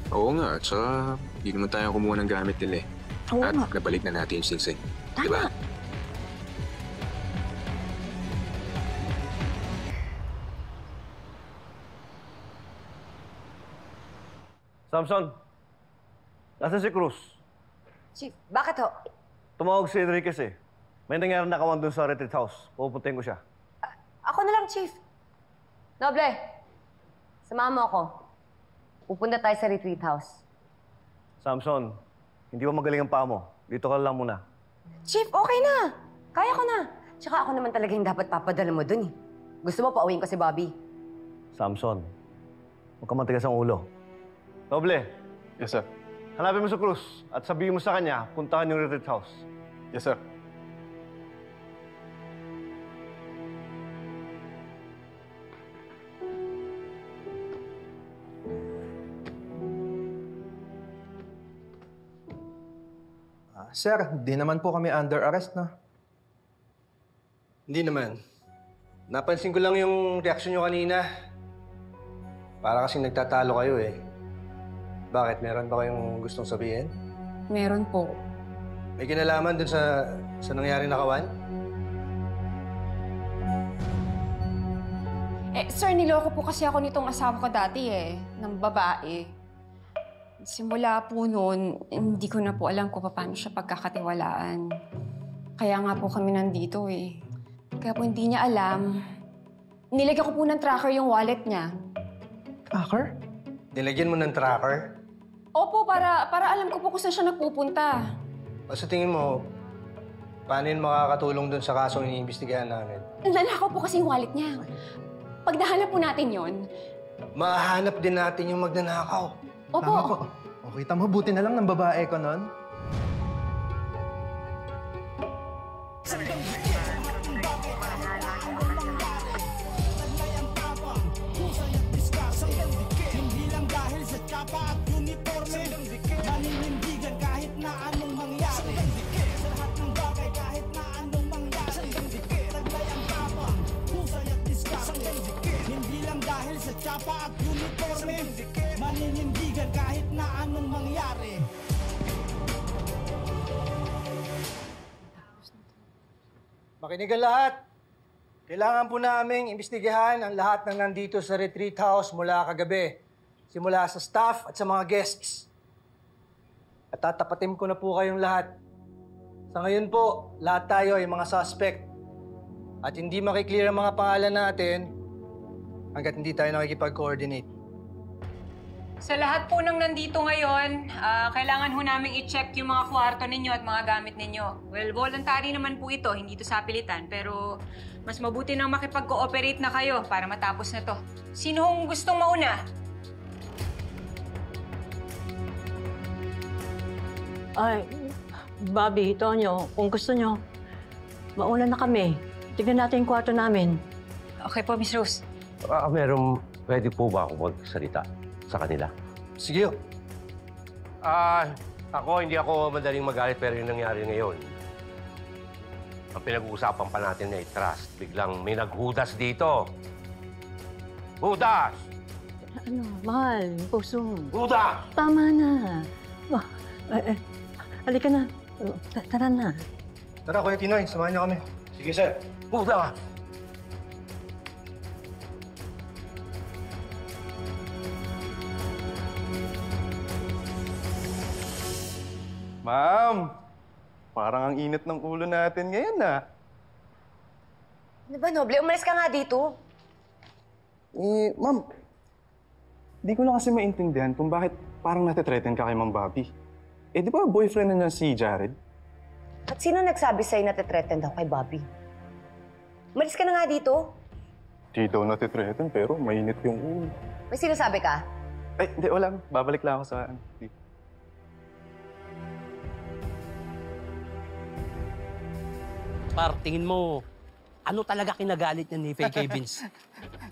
Oo nga, at saka hindi naman tayo kumuha ng gamit nila eh. Oo At nga. nabalik na natin yung singsing. Tama. Diba? Samson, nasa si Cruz? Chief, bakit ho? Tumawag si Enriquez eh. May nangyari na kawan doon sa retreat house. Pupuntahin ko siya. Ako na lang, Chief. Noble, samahan mo ako. Pupunta tayo sa retreat house. Samson, hindi ba magaling ang paa mo? Dito ka lang muna. Chief, okay na. Kaya ko na. Tsaka ako naman talaga yung dapat papadala mo dun eh. Gusto mo pauwiin ko si Bobby? Samson, huwag ka matigas ang ulo. Noble. Yes, sir. Hanapin mo si Cruz at sabihin mo sa kanya, puntahan yung retreat house. Yes, sir. Sir, di naman po kami under arrest, no? Hindi naman. Napansin ko lang yung reaksyon nyo kanina. Para kasing nagtatalo kayo eh. Bakit? Meron ba kayong gustong sabihin? Meron po. May kinalaman dun sa nangyari na kawan? Sir, niloko po kasi ako nitong asawa ko dati ng babae. Simula po noon, hindi ko na po alam kung paano siya pagkakatiwalaan. Kaya nga po kami nandito eh. Kaya po hindi niya alam. Nilagyan ko po ng tracker yung wallet niya. Tracker? Nilagyan mo ng tracker? Opo, para alam ko po kung saan siya nagpupunta. O sa tingin mo, paano yun makakatulong dun sa kasong iniimbestigahan namin? Nanakaw po kasi yung wallet niya. Pag nahanap po natin yon, mahanap din natin yung magnanakaw. Opo. Tama po. O kita mo, buti na lang ng babae ko nun. Hindi lang dahil sa tsapa at uniforme, maninindigan kahit na anong mangyari. Sa lahat ng bagay kahit na anong mangyari. Taglay ang tapa, husay at diskarte. Hindi lang dahil sa tsapa at uniforme, maninindigan kahit na anong mangyari. Makinig ang lahat. Kailangan po naming imbestigahan ang lahat ng nandito sa retreat house mula kagabi. Simula sa staff at sa mga guests. At tatapatin ko na po kayong lahat. Sa ngayon po, lahat tayo ay mga suspect. At hindi makiklear ang mga pangalan natin hanggat hindi tayo nakikipag-coordinate. Sa lahat po ng nandito ngayon, kailangan ho namin i-check yung mga kwarto ninyo at mga gamit ninyo. Well, voluntary naman po ito, hindi ito sapilitan. Pero mas mabuti nang makipag-cooperate na kayo para matapos na to. Sino hong gustong mauna? Ay, Bobby, Tonyo, kung gusto nyo, mauna na kami. Tignan natin yung kwarto namin. Okay po, Miss Rose. Pwede po ba ako magsalita sa kanila? Sige. Hindi ako madaling magalit pero yung nangyari ngayon. Ang pinag-uusapan pa natin ay trust. Biglang may naghudas dito. Hudas! Ano, mahal, puso. Hudas! Tama na. Halika na. Tara na. Tara, Kuya Tinoy, samahan niyo kami. Sige, sir. Hudas! Ma'am, parang ang init ng ulo natin ngayon, ah. Ano ba, Noble? Umalis ka nga dito. Ma'am, di ko lang kasi maintindihan kung bakit parang natitreten ka kay Ma'am Bobby. Di ba boyfriend na niya si Jared? At sino nagsabi sa'yo na titreten daw kay Bobby? Umalis ka na nga dito. Di daw natitreten pero mainit yung ulo. May sinasabi ka? Hindi, wala. Babalik lang ako sa... Par, tingin mo, ano talaga kinagalit niya ni Faye kay Vince?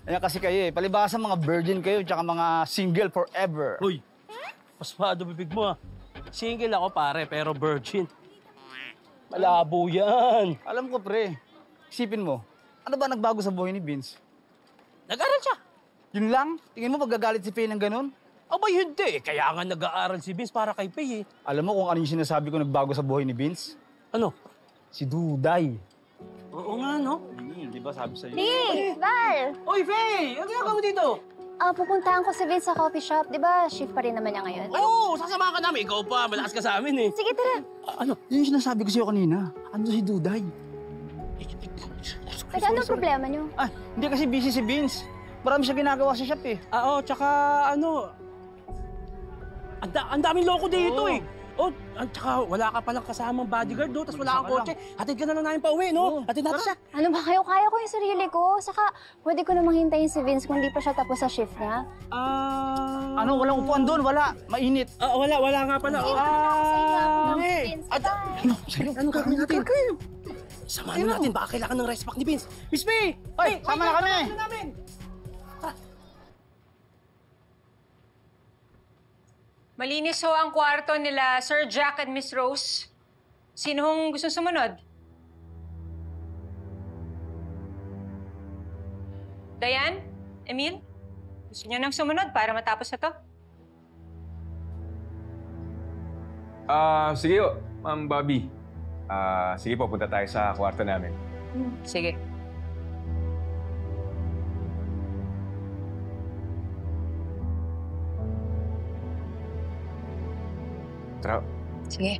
Ayan kasi kayo palibasa mga virgin kayo tsaka mga single forever. Uy, pasmado bibig mo Single ako pare, pero virgin. Malabo yan. Alam ko pre, isipin mo, ano ba nagbago sa buhay ni Vince? Nag-aral siya. Yun lang? Tingin mo magagalit si Faye ng ganun? Abay, hindi. Kaya nga nag-aaral si Vince para kay Faye Alam mo kung ano yung sinasabi ko nagbago sa buhay ni Vince? Ano? Si Duday. Oo nga, no? Di ba sabi sa'yo? Di! Val! Oy, Faye! Ano ginagawa mo dito? Pupuntahan ko si Vince sa coffee shop. Di ba, shift pa rin naman niya ngayon? Oo, sasamahan ka namin. Ikaw pa, malakas ka sa amin Sige, tara. Ano? Yun yung sinasabi ko sa'yo kanina. Ano si Duday? Teka, anong problema niyo? Hindi kasi busy si Vince. Marami siya ginagawa sa shop Oo, tsaka ang daming loko dito at tsaka wala ka palang kasamang bodyguard, tapos wala kang kotse. Hatid ka na lang namin pa uwi, no? Hatid natin siya. Ano ba kayo? Kaya ko yung sarili ko. Saka, pwede ko namang hintayin si Vince kung di pa siya tapos sa shift niya. Ano? Walang upuan doon? Wala. Mainit. Wala nga pala. Ano gagawin natin? Samahan natin, baka kailangan ng rest pack ni Vince. Miss May! Hoy, sama na kami! Malinis ho ang kwarto nila Sir Jack at Miss Rose. Sino hong gusto sumunod? Diane? Emil? Gusto niyo nang sumunod para matapos na to? Sige po, Ma'am Bobby. Sige po, punta tayo sa kwarto namin. Sige. Tara. Sige.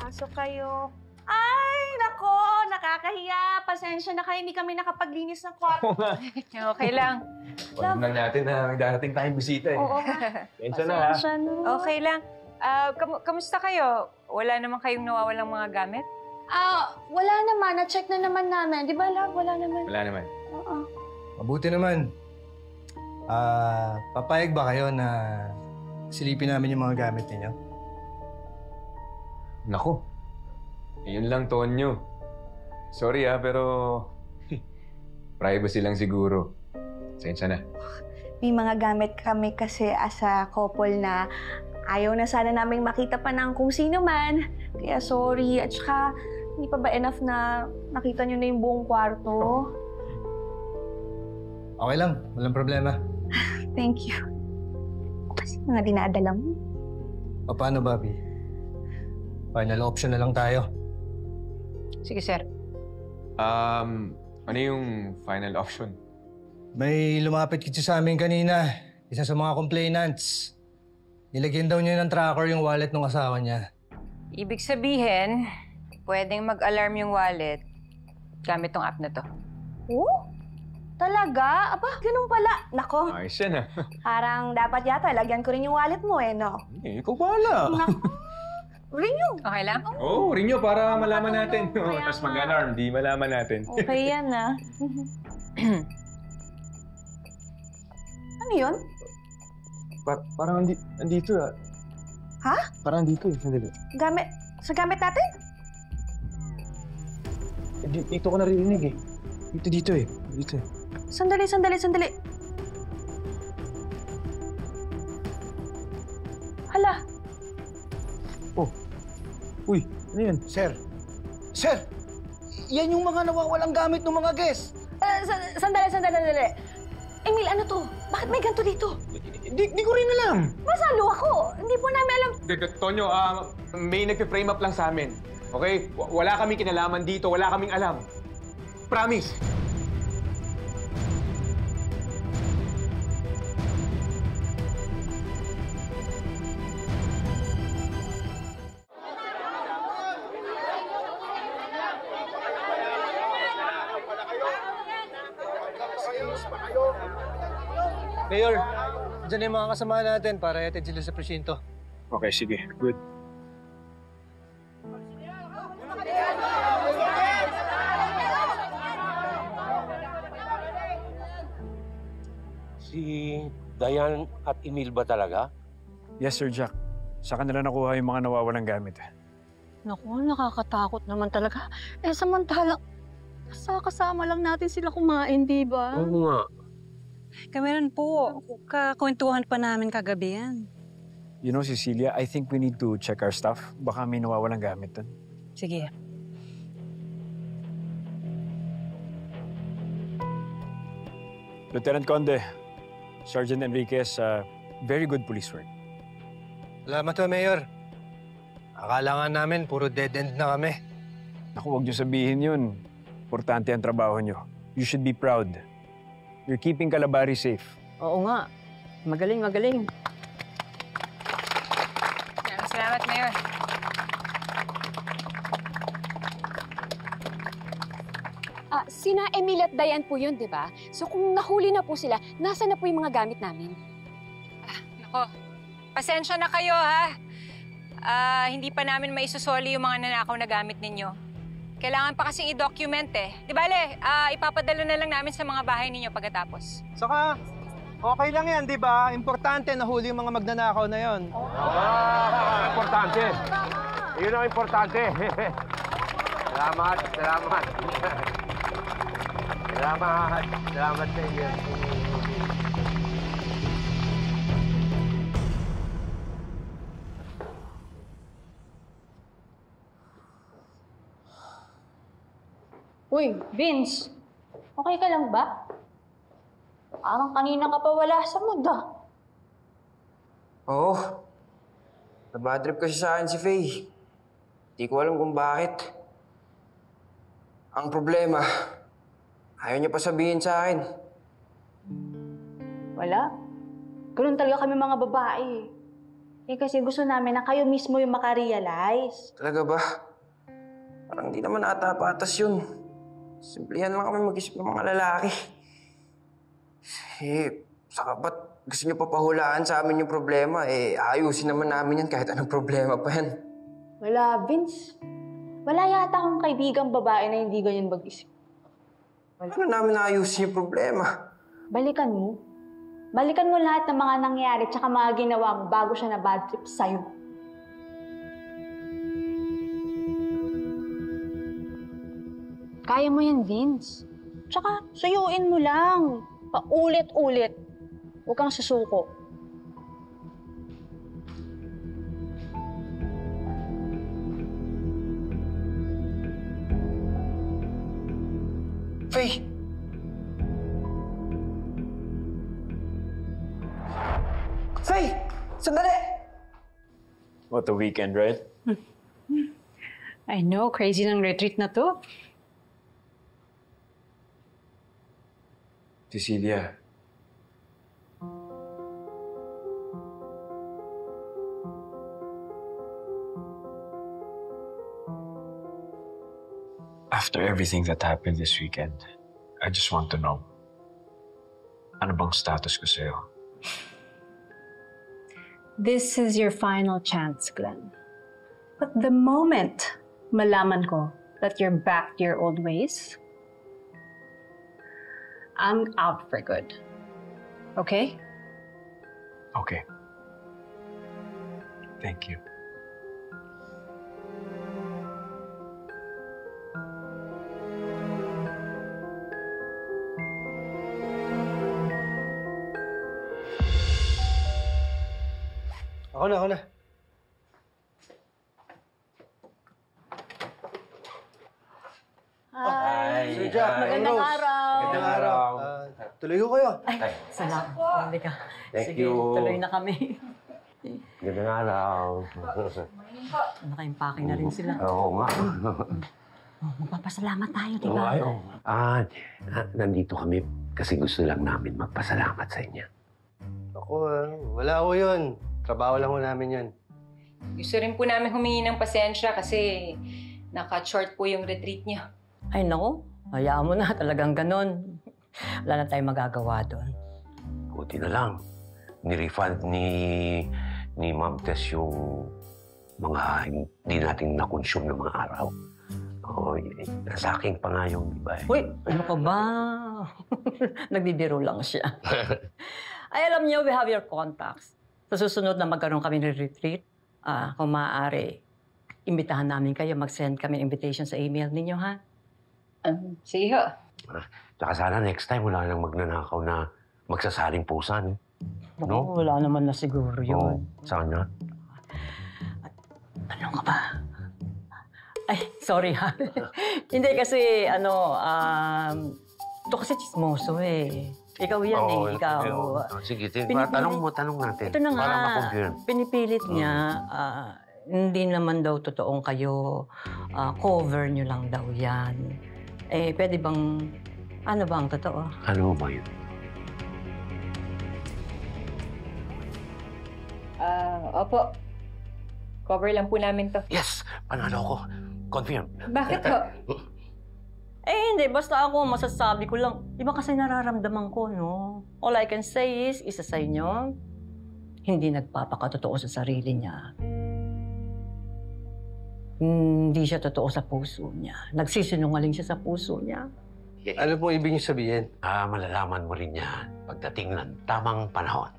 Pasok kayo. Ay, nako! Nakakahiya. Pasensya na kayo, hindi kami nakapaglinis ng kwarto. Okay lang. Alam lang natin na may darating tayong bisita Oo nga. Pasensya na, ha? Okay lang. Kamusta kayo? Wala naman kayong nawawalang mga gamit? Wala naman. Na-check na naman namin. Di ba, love? Wala naman. Wala naman. Oo. Mabuti naman. Papayag ba kayo na silipin namin yung mga gamit ninyo? Naku. Yun lang, Tonyo. Sorry pero privacy lang siguro. Pasensya na. May mga gamit kami kasi as a couple na ayaw na sana naming makita pa ng kung sino man. Kaya sorry. At saka, hindi pa ba enough na nakita nyo na yung buong kwarto? Okay lang. Walang problema. Thank you. Kasi mga dinadala mo. Paano, Bobby? Final option na lang tayo. Sige, sir. Ano yung final option? May lumapit kasi sa amin kanina. isa sa mga complainants. Nilagyan daw niya ng tracker yung wallet ng asawa niya. Ibig sabihin, pwedeng mag-alarm yung wallet gamit tong app na to. Oh? Talaga? Aba, ganun pala. Nako, Ayos yan, parang dapat yata lagyan ko rin yung wallet mo no? Ikaw bahala. Ring nyo. Okay lang? Oo, ring nyo para malaman natin. Tapos mag-alarm, di malaman natin. Okay yan Ano yun? Parang andito Ha? Parang andito sandali. Sa gamit natin? Dito ko naririnig Dito Dito. Sandali. Hala. Oh. Uy, ano yan? Sir! Yan yung mga nawawalang gamit ng mga guests! Sandali. Emil, ano to? Bakit may ganito dito? Di ko rin alam. Masalo ako. Hindi po namin alam. Tonyo, may nagpe-frame up lang sa amin. Okay? Wala kaming kinalaman dito, wala kaming alam. Promise. Mayor, dyan yung mga kasama natin para iatid sila sa presinto. Okay, sige. Good. Si Dayan at Emil ba talaga? Yes, Sir Jack. Sa kanila nakuha yung mga nawawalang gamit. Naku, nakakatakot naman talaga. Samantalang, kasama lang natin sila kumain, di ba? Oo nga. Kami rin po. Kakwentuhan pa namin kagabi yan. You know, Cecilia, I think we need to check our stuff. Baka may nawawalang gamit dun. Sige. Lieutenant Conde, Sergeant Enriquez, very good police work. Salamat po, Mayor. Akala nga namin, puro dead end na kami. Naku, huwag niyo sabihin yun. Importante ang trabaho niyo. You should be proud. You're keeping Calabari safe. Oo nga. Magaling. Salamat, Mayor. Sina Emil at Dayan po yun, di ba? So kung nahuli na po sila, nasa na po yung mga gamit namin? Nako, pasensya na kayo, ha? Hindi pa namin maisusoli yung mga nanakaw na gamit ninyo. Kailangan pa kasing i-document Di bale, ipapadala na lang namin sa mga bahay ninyo pagkatapos. Saka, okay lang yan, di ba? Importante nahuli yung mga magnanakaw na yon. Importante. Yun ang importante. Salamat. Salamat sa inyo. Uy, Vince. Okay ka lang ba? Parang kanina ka pa wala sa mood Oo. Nabadrip kasi sa akin si Faye. Di ko alam kung bakit. Ang problema, ayaw niya pa sabihin sa akin. Wala. Ganun talaga kami mga babae. Kasi gusto namin na kayo mismo yung makarealize. Talaga ba? Parang di naman ata patas yun. Simplihan lang kami mag-isip ng mga lalaki. Saka ba't gusto niyo papahulaan sa amin yung problema? Ayusin naman namin yan kahit anong problema pa yan. Wala, Vince. Wala yata akong kaibigang babae na hindi ganyan mag-isip. Paano namin naayusin yung problema? Balikan mo. Balikan mo lahat ng mga nangyari tsaka mga ginawa mo bago siya na bad trip sa'yo. Kaya mo yan, Vince. Tsaka, suyuin mo lang. Paulit-ulit. Huwag kang susuko. Faye! Faye! Sandali! What a weekend, right? I know, crazy ng retreat na to. Cecilia, After everything that happened this weekend, I just want to know, ano bang status ko sa'yo? This is your final chance, Glenn. But the moment malaman ko that you're back to your old ways, I'm out for good. Okay? Okay. Thank you. Ako na. Hi! Sir Jack, Magandang Rose. araw! Magandang araw. Tuloy ko kayo. Ay, salamat. Halika. Thank Sige, you. tuloy na kami. Gandang araw. Naka-impake na rin sila. Oo nga. Magpapasalamat tayo, di Oo, ba? ay, oo. Nandito kami kasi gusto lang namin magpasalamat sa inyo. Ako, wala ko yun. Trabaho lang ko namin yan. Gusto rin po namin humingi ng pasensya kasi naka-short po yung retreat niyo. Ay, naku. Hayaan mo na. Talagang ganon. Wala na tayong magagawa doon. Buti na lang. Nirefund ni Ma'am Tess yung mga hindi natin na-consume ng mga araw. Oo, nasa akin pa nga yung iba eh. Uy, ano ka ba? Nagbibiro lang siya. Ay, alam niyo, we have your contacts. Sa susunod na magkaroon kami ng retreat, kung maaari, imbitahan namin kayo, mag-send kami invitation sa email ninyo, ha? Sige ho. Tsaka sana next time wala nang magnanakaw na magsasaling pusa, no? No? Wala naman na siguro yun. Sana. Ano ka ba? Ay, sorry ha. Hindi kasi, ito kasi chismoso eh. Ikaw yan ikaw. Sige, Pinipilit- tanong natin. Ito na nga, Para ma-confirm. pinipilit niya, hindi naman daw totoong kayo, cover nyo lang daw yan. Eh, pwede bang, ano ba ang totoo? Ano ba yun? Opo. Cover lang po namin to. Yes! Panalo ko. Confirm. Bakit ho? Eh, hindi. Basta ako, masasabi ko lang. Iba kasi nararamdaman ko, no? All I can say is, isa sa inyo, hindi nagpapakatotoo sa sarili niya. Hindi siya totoo sa puso niya. Nagsisinungaling siya sa puso niya. Ano pong ibig niyo sabihin? Malalaman mo rin yan pagdating ng tamang panahon.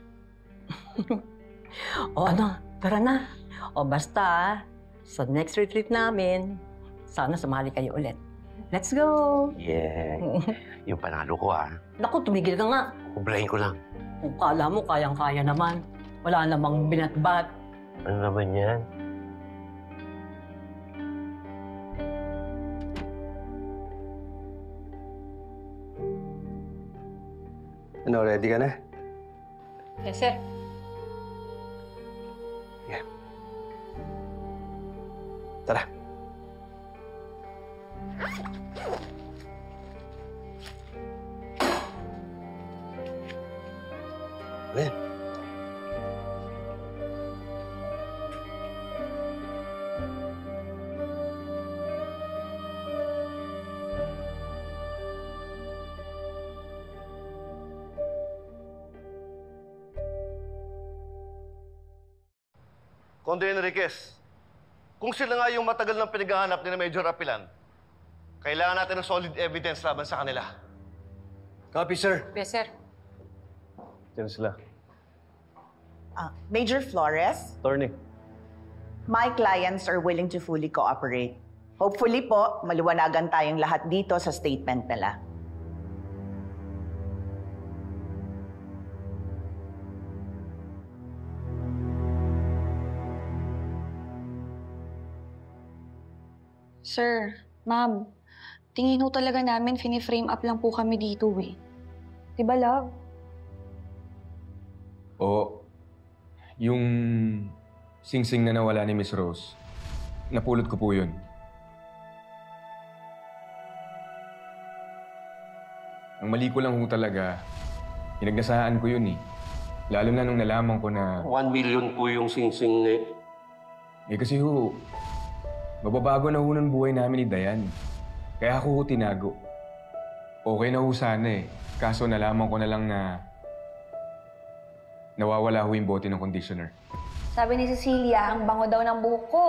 O ano, tara na. O basta, sa next retreat namin, sana sumali kayo ulit. Let's go! Yeah. Yung panalo ko, Naku, tumigil ka nga. Kumblahin ko lang. Kung kala mo, kayang-kaya naman. Wala namang binatbat. Ano naman yan? Ano, ready ka na? Yes, sir. Tara. Ayan. Conde Enriquez, kung sila nga yung matagal ng pinaghahanap ni Major Apilan, kailangan natin ng solid evidence laban sa kanila. Copy, sir. Yes, sir. Diyan sila. Major Flores, Attorney. my clients are willing to fully cooperate. Hopefully po, maliwanagan tayong lahat dito sa statement nila. Sir, ma'am, tingin ho talaga namin fini-frame up lang po kami dito eh. Diba, love? Oo. Yung sing-sing na nawala ni Miss Rose, napulot ko po yun. Ang mali ko lang ho talaga, pinagnasahan ko yun eh. Lalo na nung nalaman ko na... 1 million po yung sing-sing eh. Eh kasi ho, mababago na ho ng buhay namin ni Dayan. Kaya ako tinago. Okay na ho sana eh. Kaso nalaman ko na lang na nawawala ho yung bote ng conditioner. Sabi ni Cecilia, ang bango daw ng buhok ko.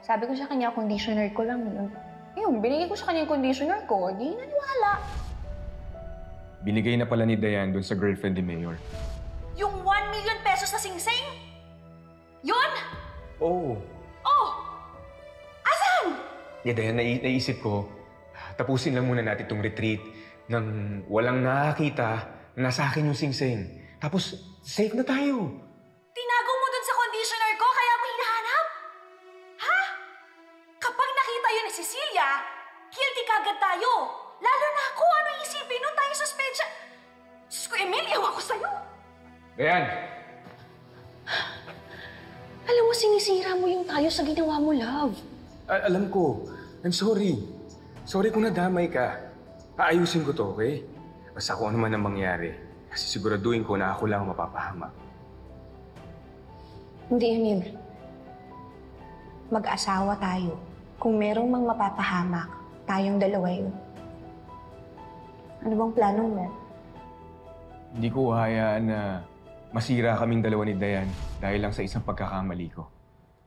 Sabi ko sa kanya, conditioner ko lang yun. Ayun, binigay ko sa kanya yung conditioner ko. Di naniwala. Binigay na pala ni Dayan doon sa girlfriend ni Mayor. Yung 1 million pesos na singsing? Yun? Oo. Oh! Asan? Dayan, naisip ko, tapusin lang muna natin itong retreat nang walang nakakita na nasa akin yung singsing. Tapos, safe na tayo. Tinago mo dun sa conditioner ko, kaya mo hinahanap? Ha? Kapag nakita yun ni Cecilia, guilty kagad tayo. Lalo na ako, ano isipin nun tayo suspension? Diyos ko, Emil, ewan ko sa'yo. Dayan! Alam mo, sinisira mo yung tayo sa ginawa mo, love. Alam ko. I'm sorry. Sorry kung nadamay ka. Aayusin ko to, okay? Basta kung ano man ang mangyari. Kasi siguraduhin ko na ako lang mapapahamak. Hindi, Emil. Mag-asawa tayo. Kung merong mang mapapahamak, tayong dalawa yun. Ano bang plano mo? Hindi ko hayaan na masira kaming dalawa ni Dayan dahil lang sa isang pagkakamali ko.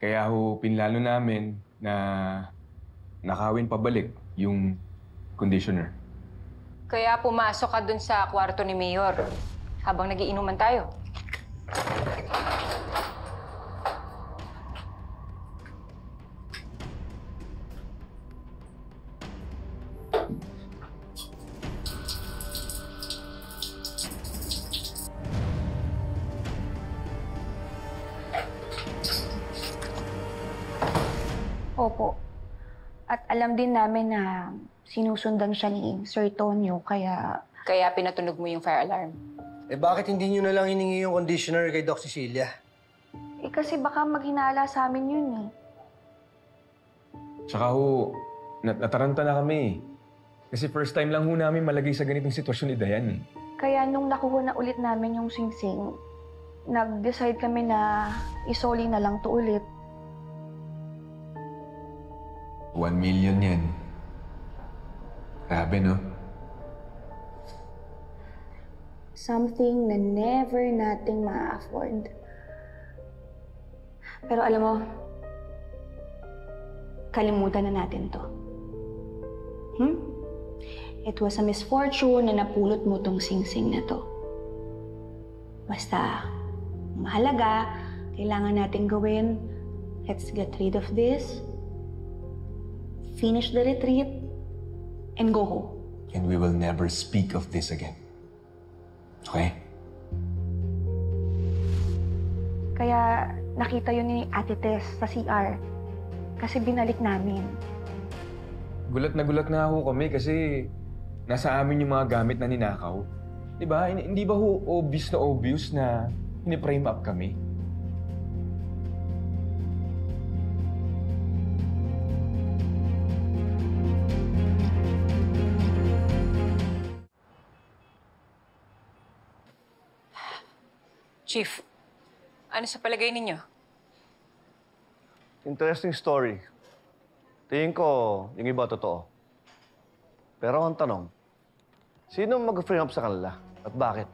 Kaya ho, pinlano namin na nakawin pabalik yung conditioner. Kaya pumasok ka dun sa kwarto ni Mayor habang nagiinuman tayo. Opo. At alam din namin na sinusundan siya ni Sir Tonyo, kaya... Kaya pinatunog mo yung fire alarm. Eh bakit hindi nyo na lang hiningi yung conditioner kay Doc Cecilia? Eh kasi baka maghinala sa amin yun eh. Tsaka ho, nataranta na kami. Kasi first time lang ho namin malagay sa ganitong sitwasyon ni Dayan eh. Kaya nung nakuha na ulit namin yung singsing, nag-decide kami na isoli na lang to ulit. 1 million yan. Grabe, no? Something na never nating ma-afford. Pero alam mo, kalimutan na natin to. It was a misfortune na napulot mo tong singsing na to. Basta, mahalaga, kailangan natin gawin, let's get rid of this, finish the retreat, and go home. And we will never speak of this again. Okay? Kaya nakita yun ni Ate Tess sa CR. Kasi binalik namin. Gulat na ako kami kasi nasa amin yung mga gamit na ninakaw. Diba? Hindi ba ho obvious na hini-frame up kami? Chief, ano sa palagay ninyo? Interesting story. Tingin ko, yung iba totoo. Pero ang tanong, sino mag-frame up sa kanila? At bakit?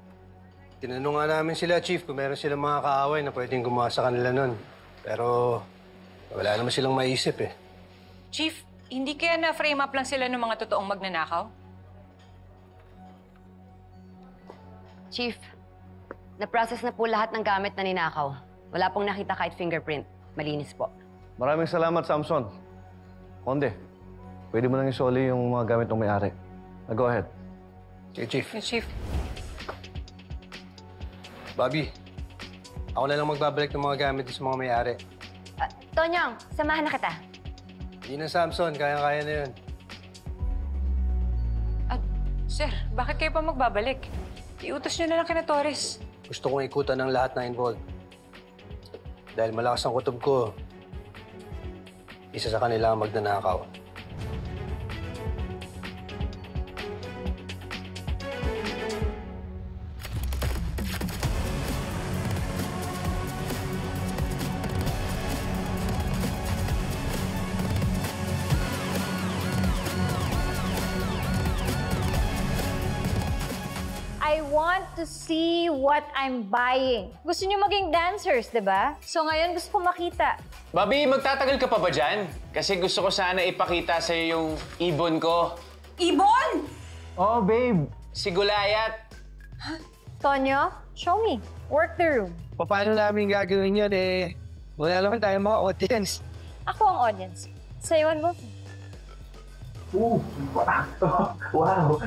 Tinanong nga namin sila, Chief, kung meron silang mga kaaway na pwedeng gumawa sa kanila nun. Pero wala naman silang maisip eh. Chief, hindi kaya na-frame up lang sila ng mga totoong magnanakaw? Chief, na-process na po lahat ng gamit na ninakaw. Wala pong nakita kahit fingerprint. Malinis po. Maraming salamat, Samson. Konde, pwede mo nang isoli yung mga gamit ng may-ari. Go ahead. Sige, Chief. Yes, Chief. Bobby, ako na lang magbabalik ng mga gamit sa mga may-ari. Tonyong, samahan na kita. Hindi na, Samson. Kaya-kaya na yun. Sir, bakit kayo pa magbabalik? Iutos nyo na lang kina Torres. Gusto kong ikutan ng lahat ng involved. Dahil malakas ang kutob ko, isa sa kanila ang magnanakaw. want to see what I'm buying. Gusto niyo maging dancers, di ba? So ngayon gusto ko makita. Bobby, magtatagal ka pa ba dyan? Kasi gusto ko sana ipakita sa'yo yung ibon ko. Ibon? Oh, babe. Si Gulayat. Tonyo, show me. Work the room. Paano namin gagawin yun eh? Wala naman tayong mga audience. Ako ang audience. Sayawan mo. Wow.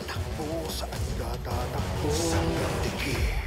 Takbo, saan ka tatakbo? Isang dikit.